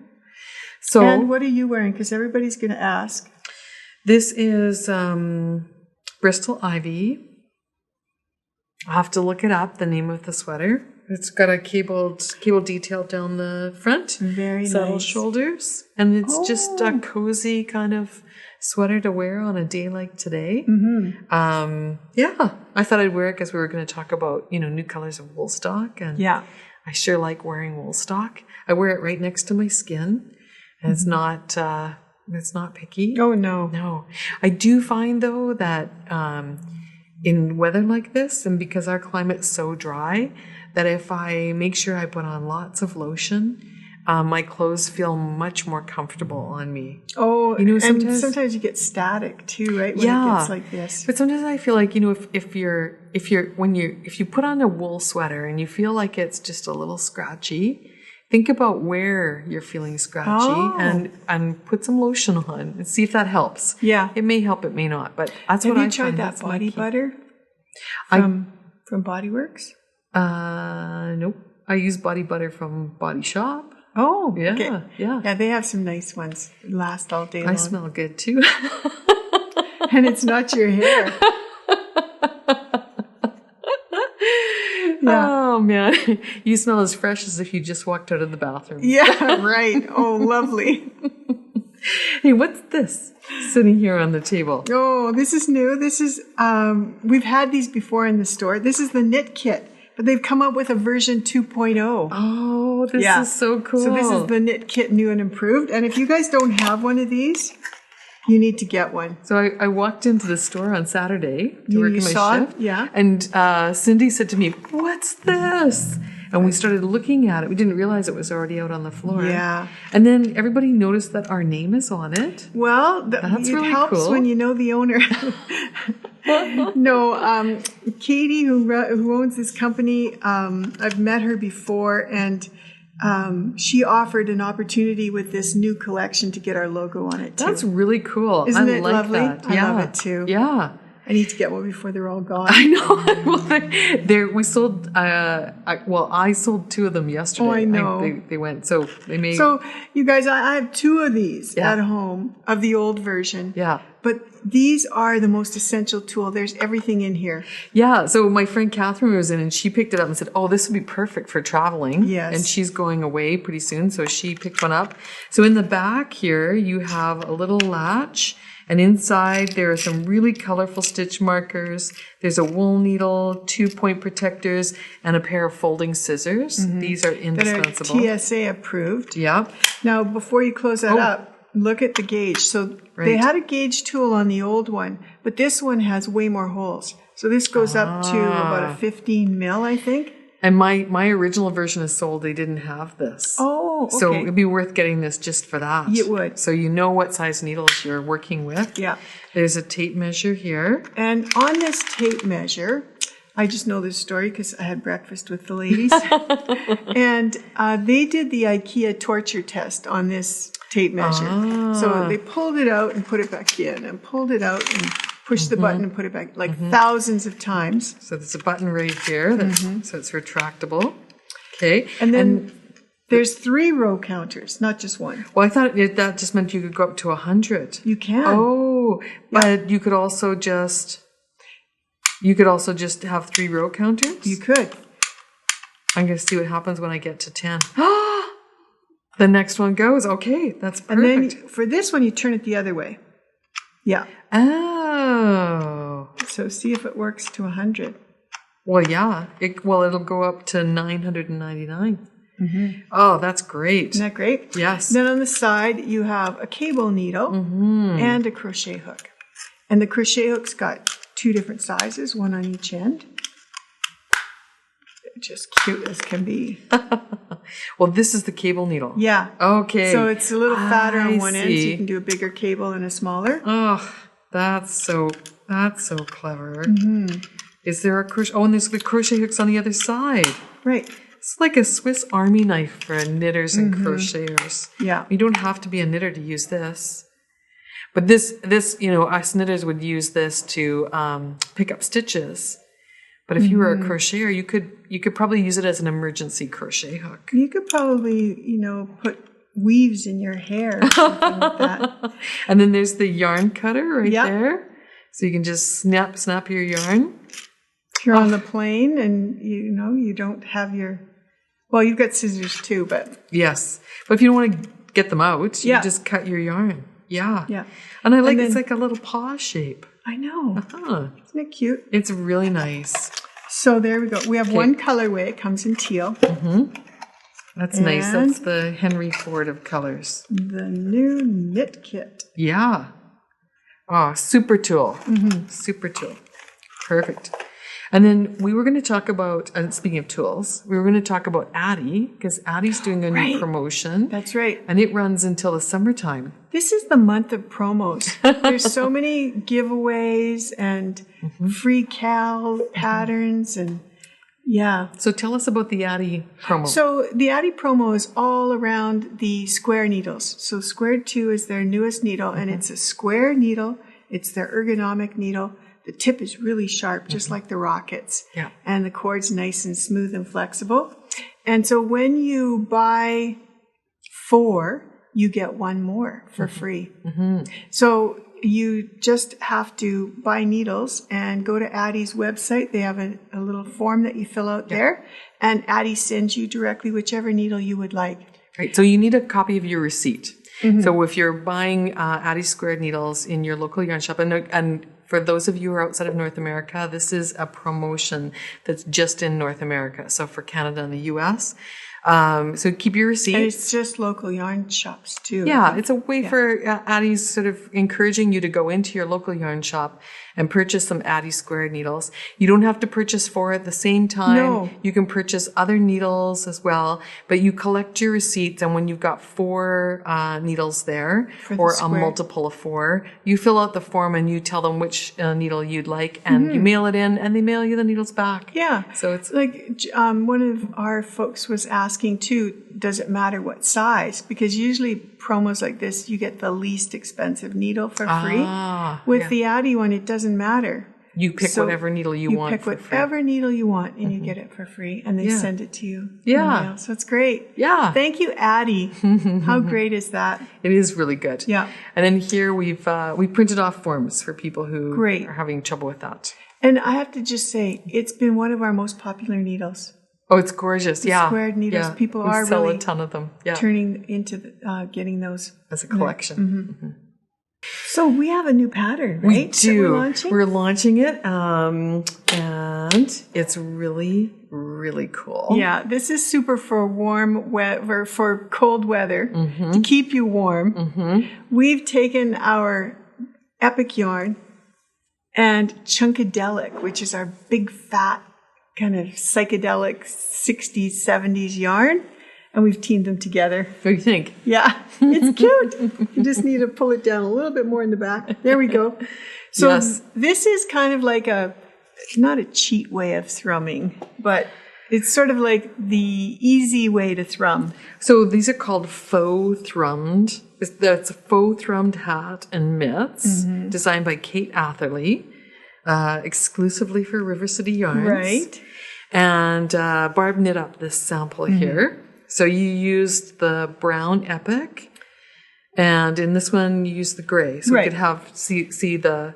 So, and what are you wearing? Because everybody's going to ask. This is Bristol Ivy. I'll have to look it up, the name of the sweater. It's got a cable detail down the front. Very saddle nice. Shoulders. And it's just a cozy kind of sweater to wear on a day like today. Yeah. I thought I'd wear it because we were going to talk about, new colors of wool stock. And I sure like wearing wool stock. I wear it right next to my skin. And it's not picky. Oh, no. No. I do find, though, that in weather like this, and because our climate's so dry, that if I make sure I put on lots of lotion, my clothes feel much more comfortable on me. Oh, sometimes you get static too, right? When it gets like this. But sometimes I feel like, if you put on a wool sweater and you feel like it's just a little scratchy, think about where you're feeling scratchy and put some lotion on and see if that helps. Yeah. It may help, it may not, but that's what I find. Have you tried that body butter from Body Works? Nope. I use body butter from Body Shop. Oh, yeah. Okay. Yeah, they have some nice ones. Last all day long. I smell good too. And it's not your hair. Oh, man. You smell as fresh as if you just walked out of the bathroom. Yeah, right. Oh, lovely. Hey, what's this sitting here on the table? Oh, this is new. This is, we've had these before in the store. This is the knit kit, but they've come up with a version 2.0. Oh, this is so cool. So this is the knit kit new and improved. And if you guys don't have one of these, you need to get one. So I walked into the store on Saturday to work in my shift. Yeah. And Cindy said to me, "What's this?" And we started looking at it. We didn't realize it was already out on the floor. Yeah. And then everybody noticed that our name is on it. Well, that's it really helps cool. when you know the owner. No, Katie, who owns this company, I've met her before, and she offered an opportunity with this new collection to get our logo on it too. That's really cool. Isn't it like lovely? That. I love it too. Yeah. I need to get one before they're all gone. I know. We sold. I sold 2 of them yesterday. Oh, I know. They went. So they made. So you guys, I have 2 of these at home of the old version. Yeah. But these are the most essential tool. There's everything in here. Yeah. So my friend Catherine was in and she picked it up and said, "Oh, this would be perfect for traveling." Yes. And she's going away pretty soon, so she picked one up. So in the back here, you have a little latch. And inside, there are some really colorful stitch markers. There's a wool needle, 2 point protectors, and a pair of folding scissors. Mm-hmm. These are indispensable. That are TSA approved. Yeah. Now, before you close that up, look at the gauge. So they had a gauge tool on the old one, but this one has way more holes. So this goes up to about a 15 mil, I think. And my original version is sold. They didn't have this. Oh, okay. So it'd be worth getting this just for that. It would. So you know what size needles you're working with. Yeah. There's a tape measure here. And on this tape measure, I just know this story because I had breakfast with the ladies. And they did the IKEA torture test on this tape measure. So they pulled it out and put it back in and pulled it out and pushed the button and put it back like thousands of times. So there's a button right here. So it's retractable. Okay. And then there's 3 row counters, not just one. Well, I thought that just meant you could go up to 100. You can. Oh, but you could also just have 3 row counters? You could. I'm going to see what happens when I get to 10. The next one goes. Okay, that's perfect. And then for this one, you turn it the other way. Yeah. Oh. So see if it works to 100. Well, yeah. It'll go up to 999. Oh, that's great. Isn't that great? Yes. Then on the side, you have a cable needle and a crochet hook. And the crochet hook's got 2 different sizes, one on each end. They're just cute as can be. Well, this is the cable needle. Yeah. Okay. So it's a little fatter on one end, so see. you can do a bigger cable and a smaller. Oh, that's so clever. Is there a crochet? Oh, and there's the crochet hooks on the other side. Right. It's like a Swiss Army knife for knitters and crocheters. Yeah. You don't have to be a knitter to use this. But this, us knitters would use this to pick up stitches. But if you were a crocheter, you could probably use it as an emergency crochet hook. You could probably, put weaves in your hair or something like that. And then there's the yarn cutter right there. So you can just snap your yarn. If you're on the plane and, you don't have well, you've got scissors too, but. Yes. But if you don't want to get them out, you just cut your yarn. Yeah. Yeah. And it's like a little paw shape. I know. Isn't it cute? It's really nice. So there we go. We have one colorway. It comes in teal. That's nice. That's the Henry Ford of colors. The new knit kit. Yeah. Oh, super tool. Super tool. Perfect. And then we were going to talk about, speaking of tools, we were going to talk about Addie, because Addie's doing a new promotion. That's right. And it runs until the summertime. This is the month of promos. There's so many giveaways and free cal patterns and So tell us about the Addie promo. So the Addie promo is all around the square needles. So Squared 2 is their newest needle, and it's a square needle. It's their ergonomic needle. The tip is really sharp, just like the Rockets. Yeah. And the cord's nice and smooth and flexible. And so when you buy 4, you get 1 more for free. So you just have to buy needles and go to Addie's website. They have a little form that you fill out there. And Addie sends you directly whichever needle you would like. Right. So you need a copy of your receipt. So if you're buying Addie squared needles in your local yarn shop, and for those of you who are outside of North America, this is a promotion that's just in North America. So for Canada and the US. So keep your receipt. And it's just local yarn shops too. Yeah, it's a way for Addie's sort of encouraging you to go into your local yarn shop and purchase some Addie squared needles. You don't have to purchase 4 at the same time. No. You can purchase other needles as well, but you collect your receipts, and when you've got 4 needles there, or a multiple of 4, you fill out the form and you tell them which needle you'd like, and you mail it in, and they mail you the needles back. Yeah. So it's like one of our folks was asking too, does it matter what size? Because usually promos like this, you get the least expensive needle for free. With the Addie one, it doesn't matter. You pick whatever needle you want. You pick whatever needle you want, and you get it for free, and they send it to you. Yeah. So it's great. Yeah. Thank you, Addie. How great is that? It is really good. Yeah. And then here we printed off forms for people who are having trouble with that. And I have to just say, it's been one of our most popular needles. Oh, it's gorgeous. The squared needles. Yeah. People we are sell really a ton of them. turning into getting those as a collection. So we have a new pattern, right? We do. We're launching it, and it's really, really cool. Yeah, this is super for for cold weather to keep you warm. We've taken our Epic yarn and Chunkadelic, which is our big fat kind of psychedelic 60s, 70s yarn. And we've teamed them together. What do you think? Yeah, it's cute. You just need to pull it down a little bit more in the back. There we go. So this is kind of like not a cheat way of thrumming, but it's sort of like the easy way to thrum. So these are called faux thrummed. That's a faux thrummed hat and mitts designed by Kate Atherley, exclusively for River City Yarns. Right. And Barb knit up this sample here. So you used the brown epic, and in this one you used the gray. So you could have see the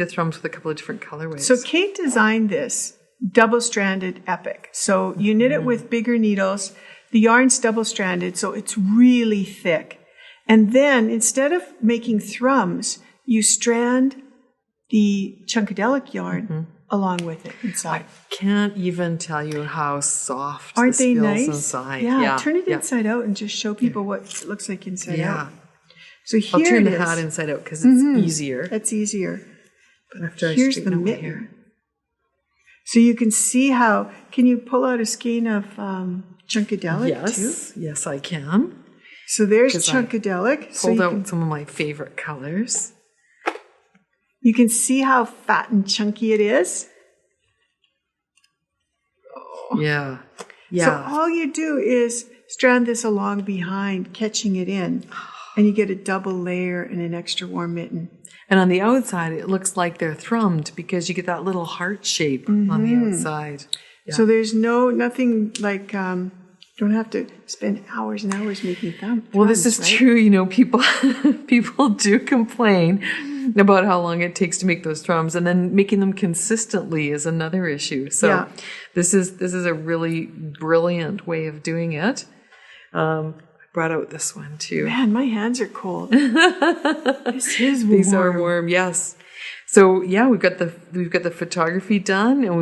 thrums with a couple of different colorways. So Kate designed this double-stranded epic. So you knit it with bigger needles. The yarn's double-stranded, so it's really thick. And then instead of making thrums, you strand the Chunkadelic yarn along with it inside. I can't even tell you how soft Aren't this they feels nice? inside. Yeah, turn it inside out and just show people what it looks like inside out. So here I'll turn it the is. hat inside out because it's easier. That's easier. But after Here's I the straighten out my mitten. hair. So you can see how, can you pull out a skein of Chunkadelic too? Yes, I can. So there's Chunkadelic. So Pulled out some of my favorite colors. you can see how fat and chunky it is. Yeah. So all you do is strand this along behind, catching it in, and you get a double layer and an extra warm mitten. And on the outside, it looks like they're thrummed because you get that little heart shape on the outside. Yeah. So there's nothing like, don't have to spend hours and hours making them. Well, this is true. You know, people do complain about how long it takes to make those thrums, and then making them consistently is another issue. So this is a really brilliant way of doing it. I brought out this one too. Man, my hands are cold. This is warm. These are warm, yes. So yeah, we've got the photography done, and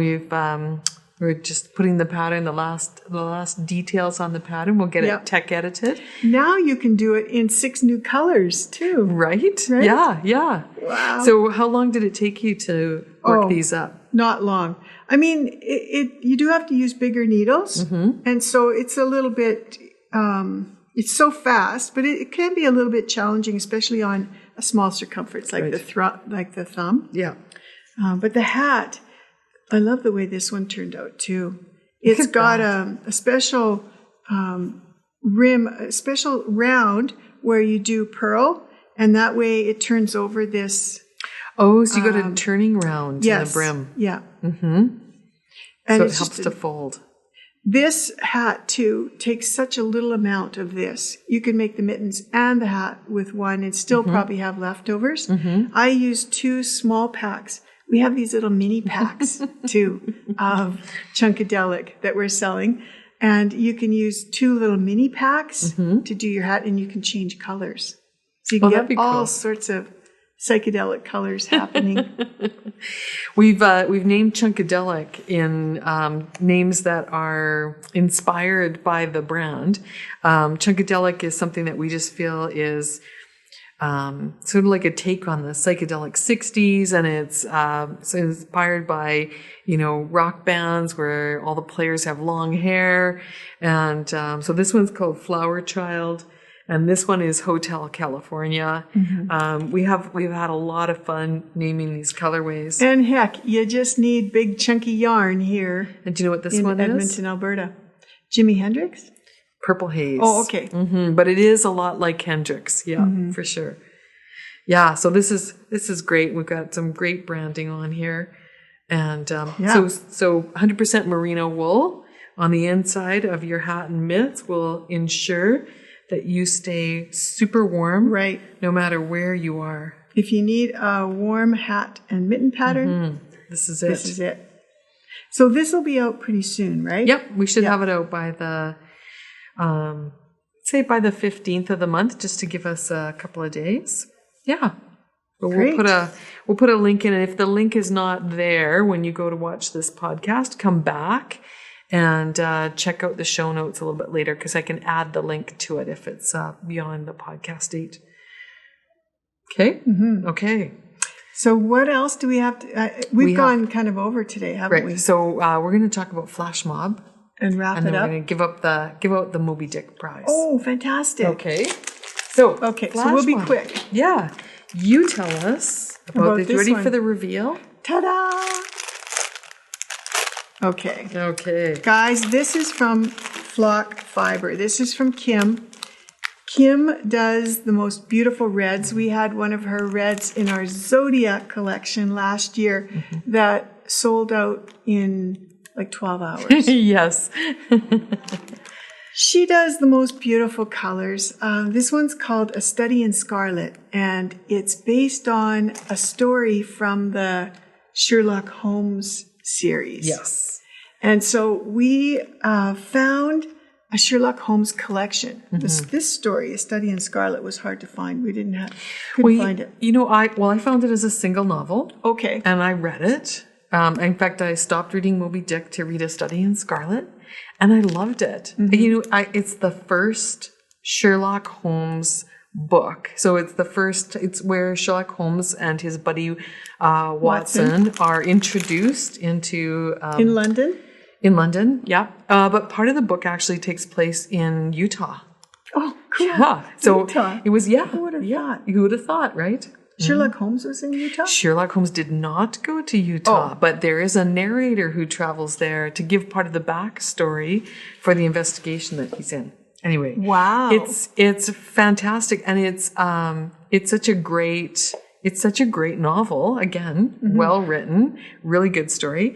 we're just putting the pattern, the last details on the pattern. We'll get it tech edited. Now you can do it in 6 new colors too. Right? Yeah. Wow. So how long did it take you to work these up? Not long. I mean, you do have to use bigger needles, and so it's a little bit. It's so fast, but it can be a little bit challenging, especially on a small circumference like the thumb. Yeah. But the hat, I love the way this one turned out too. It's got a special rim, a special round where you do pearl, and that way it turns over this. Oh, so you got a turning round to the brim. Yeah. And so it helps to fold. This hat, too, takes such a little amount of this. You can make the mittens and the hat with one and still probably have leftovers. I use 2 small packs. We have these little mini packs, too, of Chunkadelic that we're selling. And you can use 2 little mini packs to do your hat, and you can change colors. So you can get all sorts of psychedelic colors happening. We've named Chunkadelic in names that are inspired by the brand. Chunkadelic is something that we just feel is sort of like a take on the psychedelic 60s, and it's inspired by, rock bands where all the players have long hair. And so this one's called Flower Child. And this one is Hotel California. We've had a lot of fun naming these colorways. And heck, you just need big chunky yarn here. And do you know what this one is? In Edmonton, Alberta. Jimi Hendrix? Purple Haze. Oh, okay. But it is a lot like Hendrix. Yeah, for sure. Yeah, so this is great. We've got some great branding on here. And so 100% merino wool on the inside of your hat and mitts will ensure that you stay super warm, no matter where you are. If you need a warm hat and mitten pattern, this is it. So this will be out pretty soon, right? Yep, we should have it out by the, say by the 15th of the month, just to give us a couple of days. Yeah. But we'll put a link in, and if the link is not there when you go to watch this podcast, come back and check out the show notes a little bit later, because I can add the link to it if it's beyond the podcast date. Okay? Okay. So what else do we have to... we've gone kind of over today, haven't we? So we're going to talk about Flash Mob. And wrap it up. And then we're going to give out the Moby Dick prize. Oh, fantastic. Okay. So we'll be quick. Yeah. You tell us about this. Ready for the reveal? Ta-da! Okay. Okay. Guys, this is from Flock Fiber. This is from Kim. Kim does the most beautiful reds. We had one of her reds in our Zodiac collection last year that sold out in like 12 hours. Yes. She does the most beautiful colors. This one's called A Study in Scarlet, and it's based on a story from the Sherlock Holmes series. Yes. And so we found a Sherlock Holmes collection. This story, A Study in Scarlet, was hard to find. We couldn't find it. I found it as a single novel. Okay. And I read it. In fact, I stopped reading Moby Dick to read A Study in Scarlet, and I loved it. It's the first Sherlock Holmes book. So it's where Sherlock Holmes and his buddy Watson are introduced into... in London? In London, yeah. But part of the book actually takes place in Utah. Oh, cool. Yeah. So Utah. it was, Who would have thought? Who would have thought, right? Sherlock Holmes was in Utah? Sherlock Holmes did not go to Utah, but there is a narrator who travels there to give part of the backstory for the investigation that he's in. Anyway, wow, it's fantastic, and it's such a great novel. Again, well written, really good story.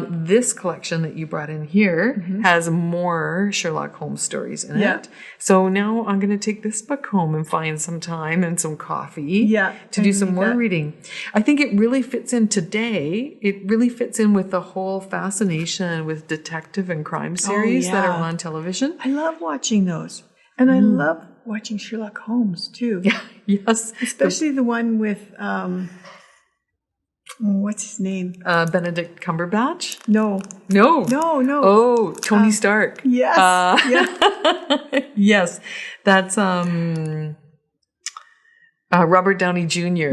This collection that you brought in here has more Sherlock Holmes stories in it. So now I'm going to take this book home and find some time and some coffee to do some more reading. I think it really fits in today. It really fits in with the whole fascination with detective and crime series that are on television. I love watching those. And I love watching Sherlock Holmes, too. Yeah, yes. Especially the one with, what's his name? Benedict Cumberbatch? No. Oh, Tony Stark. Yes. Yes. That's Robert Downey Jr.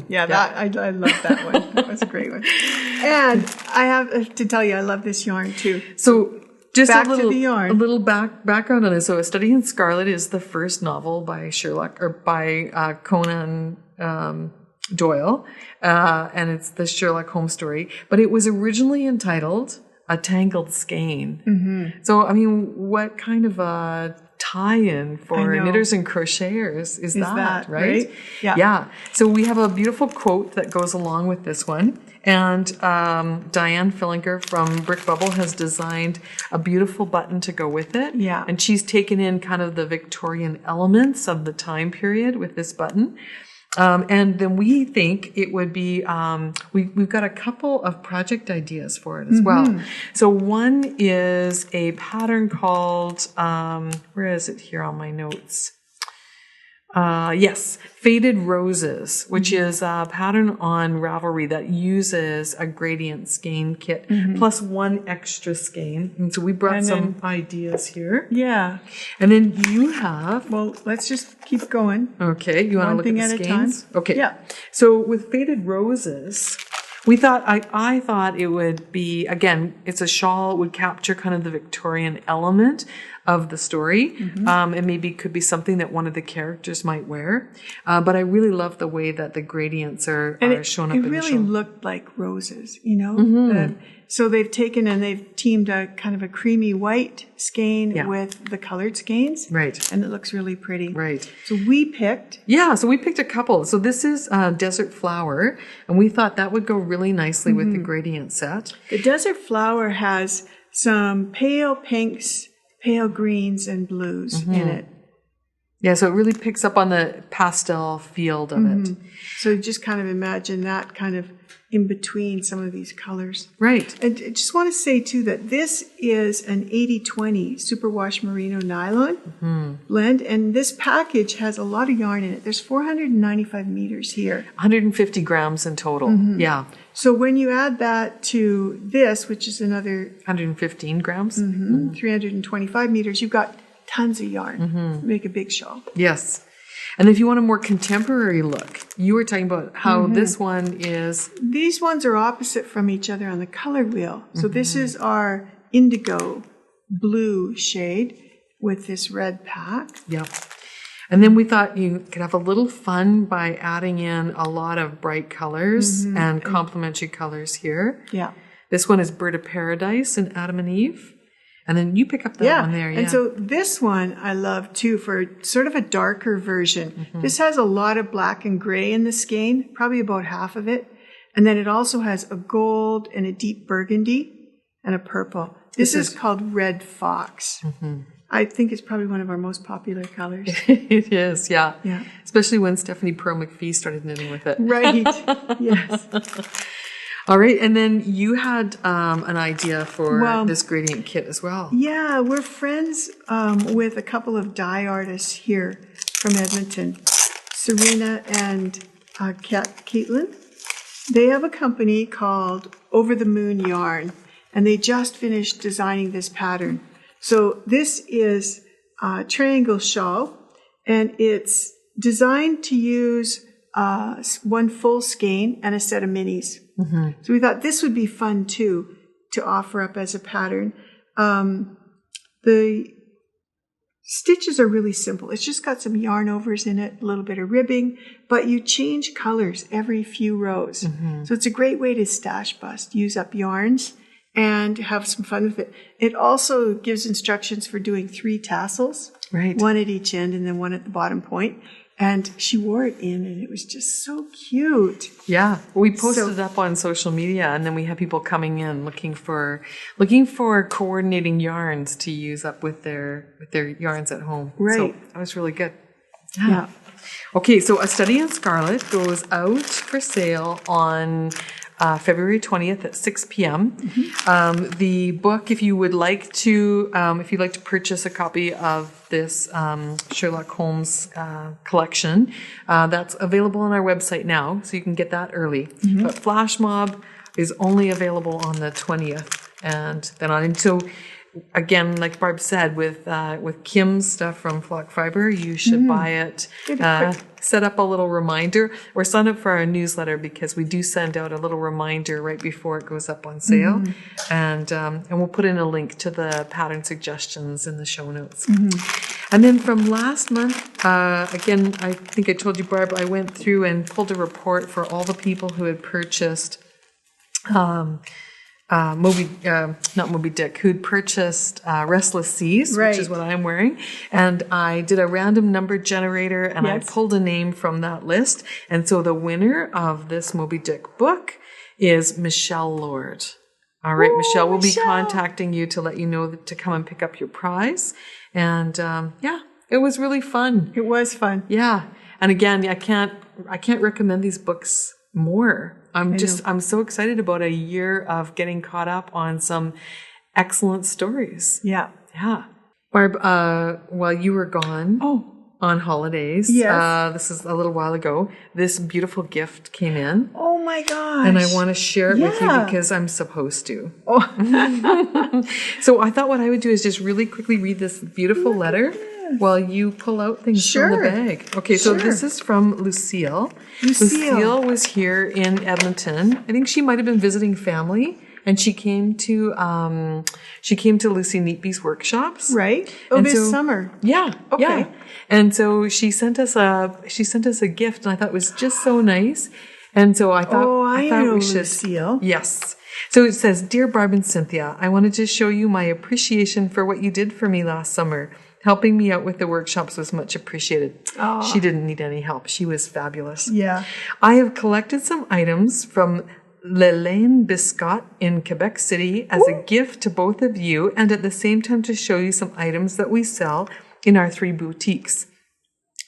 Yeah, I love that one. That was a great one. And I have to tell you, I love this yarn, too. So... Just back to the yarn. A little background on this. So, A Study in Scarlet is the first novel by Conan Doyle, and it's the Sherlock Holmes story. But it was originally entitled A Tangled Skein. So, I mean, what kind of a tie-in for knitters and crocheters is that, right? Yeah. So we have a beautiful quote that goes along with this one. And Diane Fillinger from Brick Bubble has designed a beautiful button to go with it. Yeah. And she's taken in kind of the Victorian elements of the time period with this button. And then we think it would be, we've got a couple of project ideas for it as well. So one is a pattern called, where is it here on my notes? Yes, Faded Roses, which is a pattern on Ravelry that uses a gradient skein kit plus one extra skein. And so we brought some ideas here. Yeah. And then you have... Well, let's just keep going. Okay, you want to look at the skeins? Okay. Yeah. So with Faded Roses... I thought it would be, again, it's a shawl, it would capture kind of the Victorian element of the story. And maybe could be something that one of the characters might wear. But I really love the way that the gradients are shown up in the shawl. It really looked like roses, you know? So they've taken and they've teamed a kind of a creamy white skein with the colored skeins. Right. And it looks really pretty. Right. So we picked... Yeah, so we picked a couple. So this is Desert Flower, and we thought that would go really nicely with the gradient set. The Desert Flower has some pale pinks, pale greens, and blues in it. Yeah, so it really picks up on the pastel field of it. So just kind of imagine that kind of in between some of these colors. Right. And I just want to say, too, that this is an 80-20 superwash merino nylon blend, and this package has a lot of yarn in it. There's 495 meters here. 150 grams in total. Yeah. So when you add that to this, which is another... 115 grams. 325 meters, you've got tons of yarn. Make a big shawl. Yes. And if you want a more contemporary look, you were talking about how this one is... These ones are opposite from each other on the color wheel. So this is our indigo blue shade with this red pack. Yep. And then we thought you could have a little fun by adding in a lot of bright colors and complementary colors here. Yeah. This one is Bird of Paradise and Adam and Eve. And then you pick up that one there. Yeah. And so this one I love too for sort of a darker version. This has a lot of black and gray in the skein, probably about half of it. And then it also has a gold and a deep burgundy and a purple. This is called Red Fox. I think it's probably one of our most popular colors. It is, yeah. Especially when Stephanie Pearl McPhee started knitting with it. Right, yes. All right, and then you had an idea for this gradient kit as well. Yeah, we're friends with a couple of dye artists here from Edmonton, Serena and Caitlin. They have a company called Over the Moon Yarn, and they just finished designing this pattern. So this is a triangle shawl, and it's designed to use one full skein and a set of minis. So we thought this would be fun too to offer up as a pattern. The stitches are really simple. It's just got some yarn overs in it, a little bit of ribbing, but you change colors every few rows. So it's a great way to stash bust, use up yarns, and have some fun with it. It also gives instructions for doing 3 tassels, one at each end and then one at the bottom point. And she wore it in, and it was just so cute. Yeah, we posted it up on social media, and then we had people coming in looking for coordinating yarns to use up with their yarns at home. Right, so that was really good. Yeah. Okay, so A Study in Scarlet goes out for sale on February 20th at 6 p.m. The book, if you'd like to purchase a copy of this Sherlock Holmes collection, that's available on our website now, so you can get that early. But Flash Mob is only available on the 20th, and then on. And so, again, like Barb said, with Kim's stuff from Flock Fiber, you should buy it. Set up a little reminder or sign up for our newsletter, because we do send out a little reminder right before it goes up on sale. And we'll put in a link to the pattern suggestions in the show notes. And then from last month, again, I think I told you, Barb, I went through and pulled a report for all the people who had purchased not Moby Dick, who'd purchased Restless Seizure, which is what I'm wearing. And I did a random number generator, and I pulled a name from that list. And so the winner of this Moby Dick book is Michelle Lord. All right, Michelle, we'll be contacting you to let you know to come and pick up your prize. And it was really fun. It was fun. Yeah. And again, I can't recommend these books more. I'm so excited about a year of getting caught up on some excellent stories. Yeah. Barb, while you were gone on holidays, this is a little while ago, this beautiful gift came in. Oh my gosh. And I want to share it with you because I'm supposed to. So I thought what I would do is just really quickly read this beautiful letter while you pull out things from the bag. Okay, so this is from Lucille. Lucille was here in Edmonton. I think she might have been visiting family, and she came to Lucy Neatby's workshops. Right. Oh, this summer. Yeah. Okay. Yeah. And so she sent us a gift, and I thought it was just so nice. And so I thought, I thought we should. Lucille. Yes. So it says, "Dear Barb and Cynthia, I wanted to show you my appreciation for what you did for me last summer. Helping me out with the workshops was much appreciated." She didn't need any help. She was fabulous. Yeah. "I have collected some items from Lelaine Biscott in Quebec City as a gift to both of you, and at the same time to show you some items that we sell in our 3 boutiques.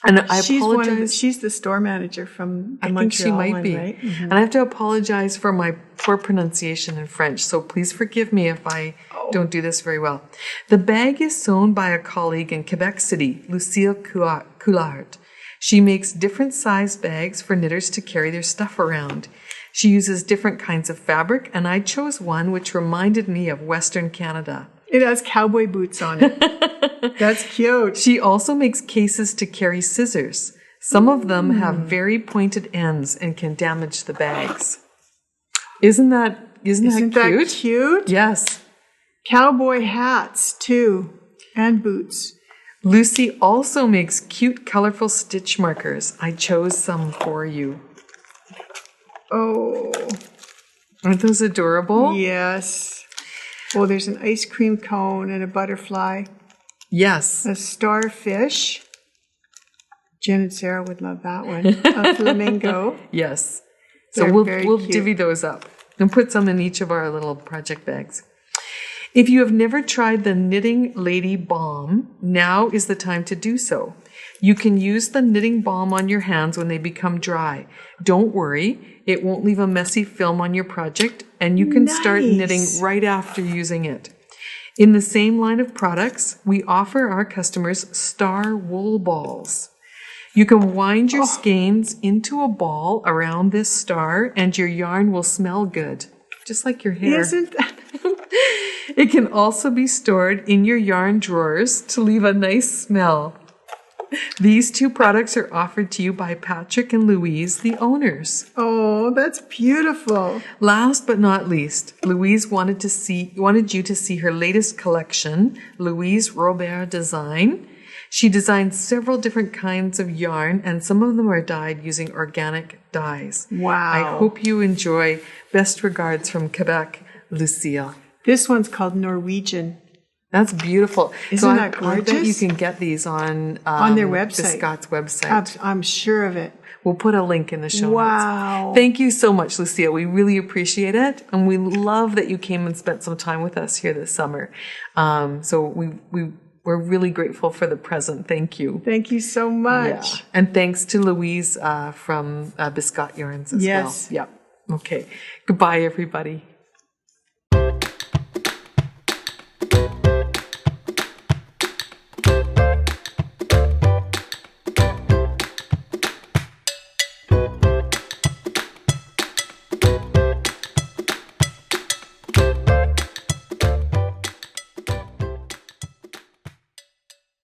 And I apologize. She's the store manager from the I think she might be. Right? And I have to apologize for my poor pronunciation in French, so please forgive me if I don't do this very well. The bag is sewn by a colleague in Quebec City, Lucille Coulard. She makes different size bags for knitters to carry their stuff around. She uses different kinds of fabric, and I chose one which reminded me of Western Canada. It has cowboy boots on it. That's cute. She also makes cases to carry scissors. Some of them have very pointed ends and can damage the bags. Isn't that cute? That cute? Yes. Cowboy hats, too, and boots. Lucy also makes cute, colorful stitch markers. I chose some for you. Oh, Aren't those adorable? Yes. Oh, there's an ice cream cone and a butterfly. Yes. A starfish. Jen and Sarah would love that one. A flamingo. Yes. So They're we'll cute. divvy those up and put some in each of our little project bags. If you have never tried the Knitting Lady Balm, now is the time to do so. You can use the knitting balm on your hands when they become dry. Don't worry, it won't leave a messy film on your project, and you can start knitting right after using it. In the same line of products, we offer our customers star wool balls. You can wind your skeins into a ball around this star, and your yarn will smell good, just like your hair. Isn't that? It can also be stored in your yarn drawers to leave a nice smell. These two products are offered to you by Patrick and Louise, the owners. Oh, that's beautiful. Last but not least, Louise wanted you to see her latest collection, Louise Robert Design. She designed several different kinds of yarn, and some of them are dyed using organic dyes. Wow. I hope you enjoy. Best regards from Quebec, Lucille. This one's called Norwegian. That's beautiful. Isn't that gorgeous? I bet you can get these on their website. Biscot's website. I'm sure of it. We'll put a link in the show Wow. notes. Thank you so much, Lucille. We really appreciate it. And we love that you came and spent some time with us here this summer. So we're really grateful for the present. Thank you. Thank you so much. Yeah. And thanks to Louise from Biscot Yarns as well. Yes. Yep. Okay. Goodbye, everybody.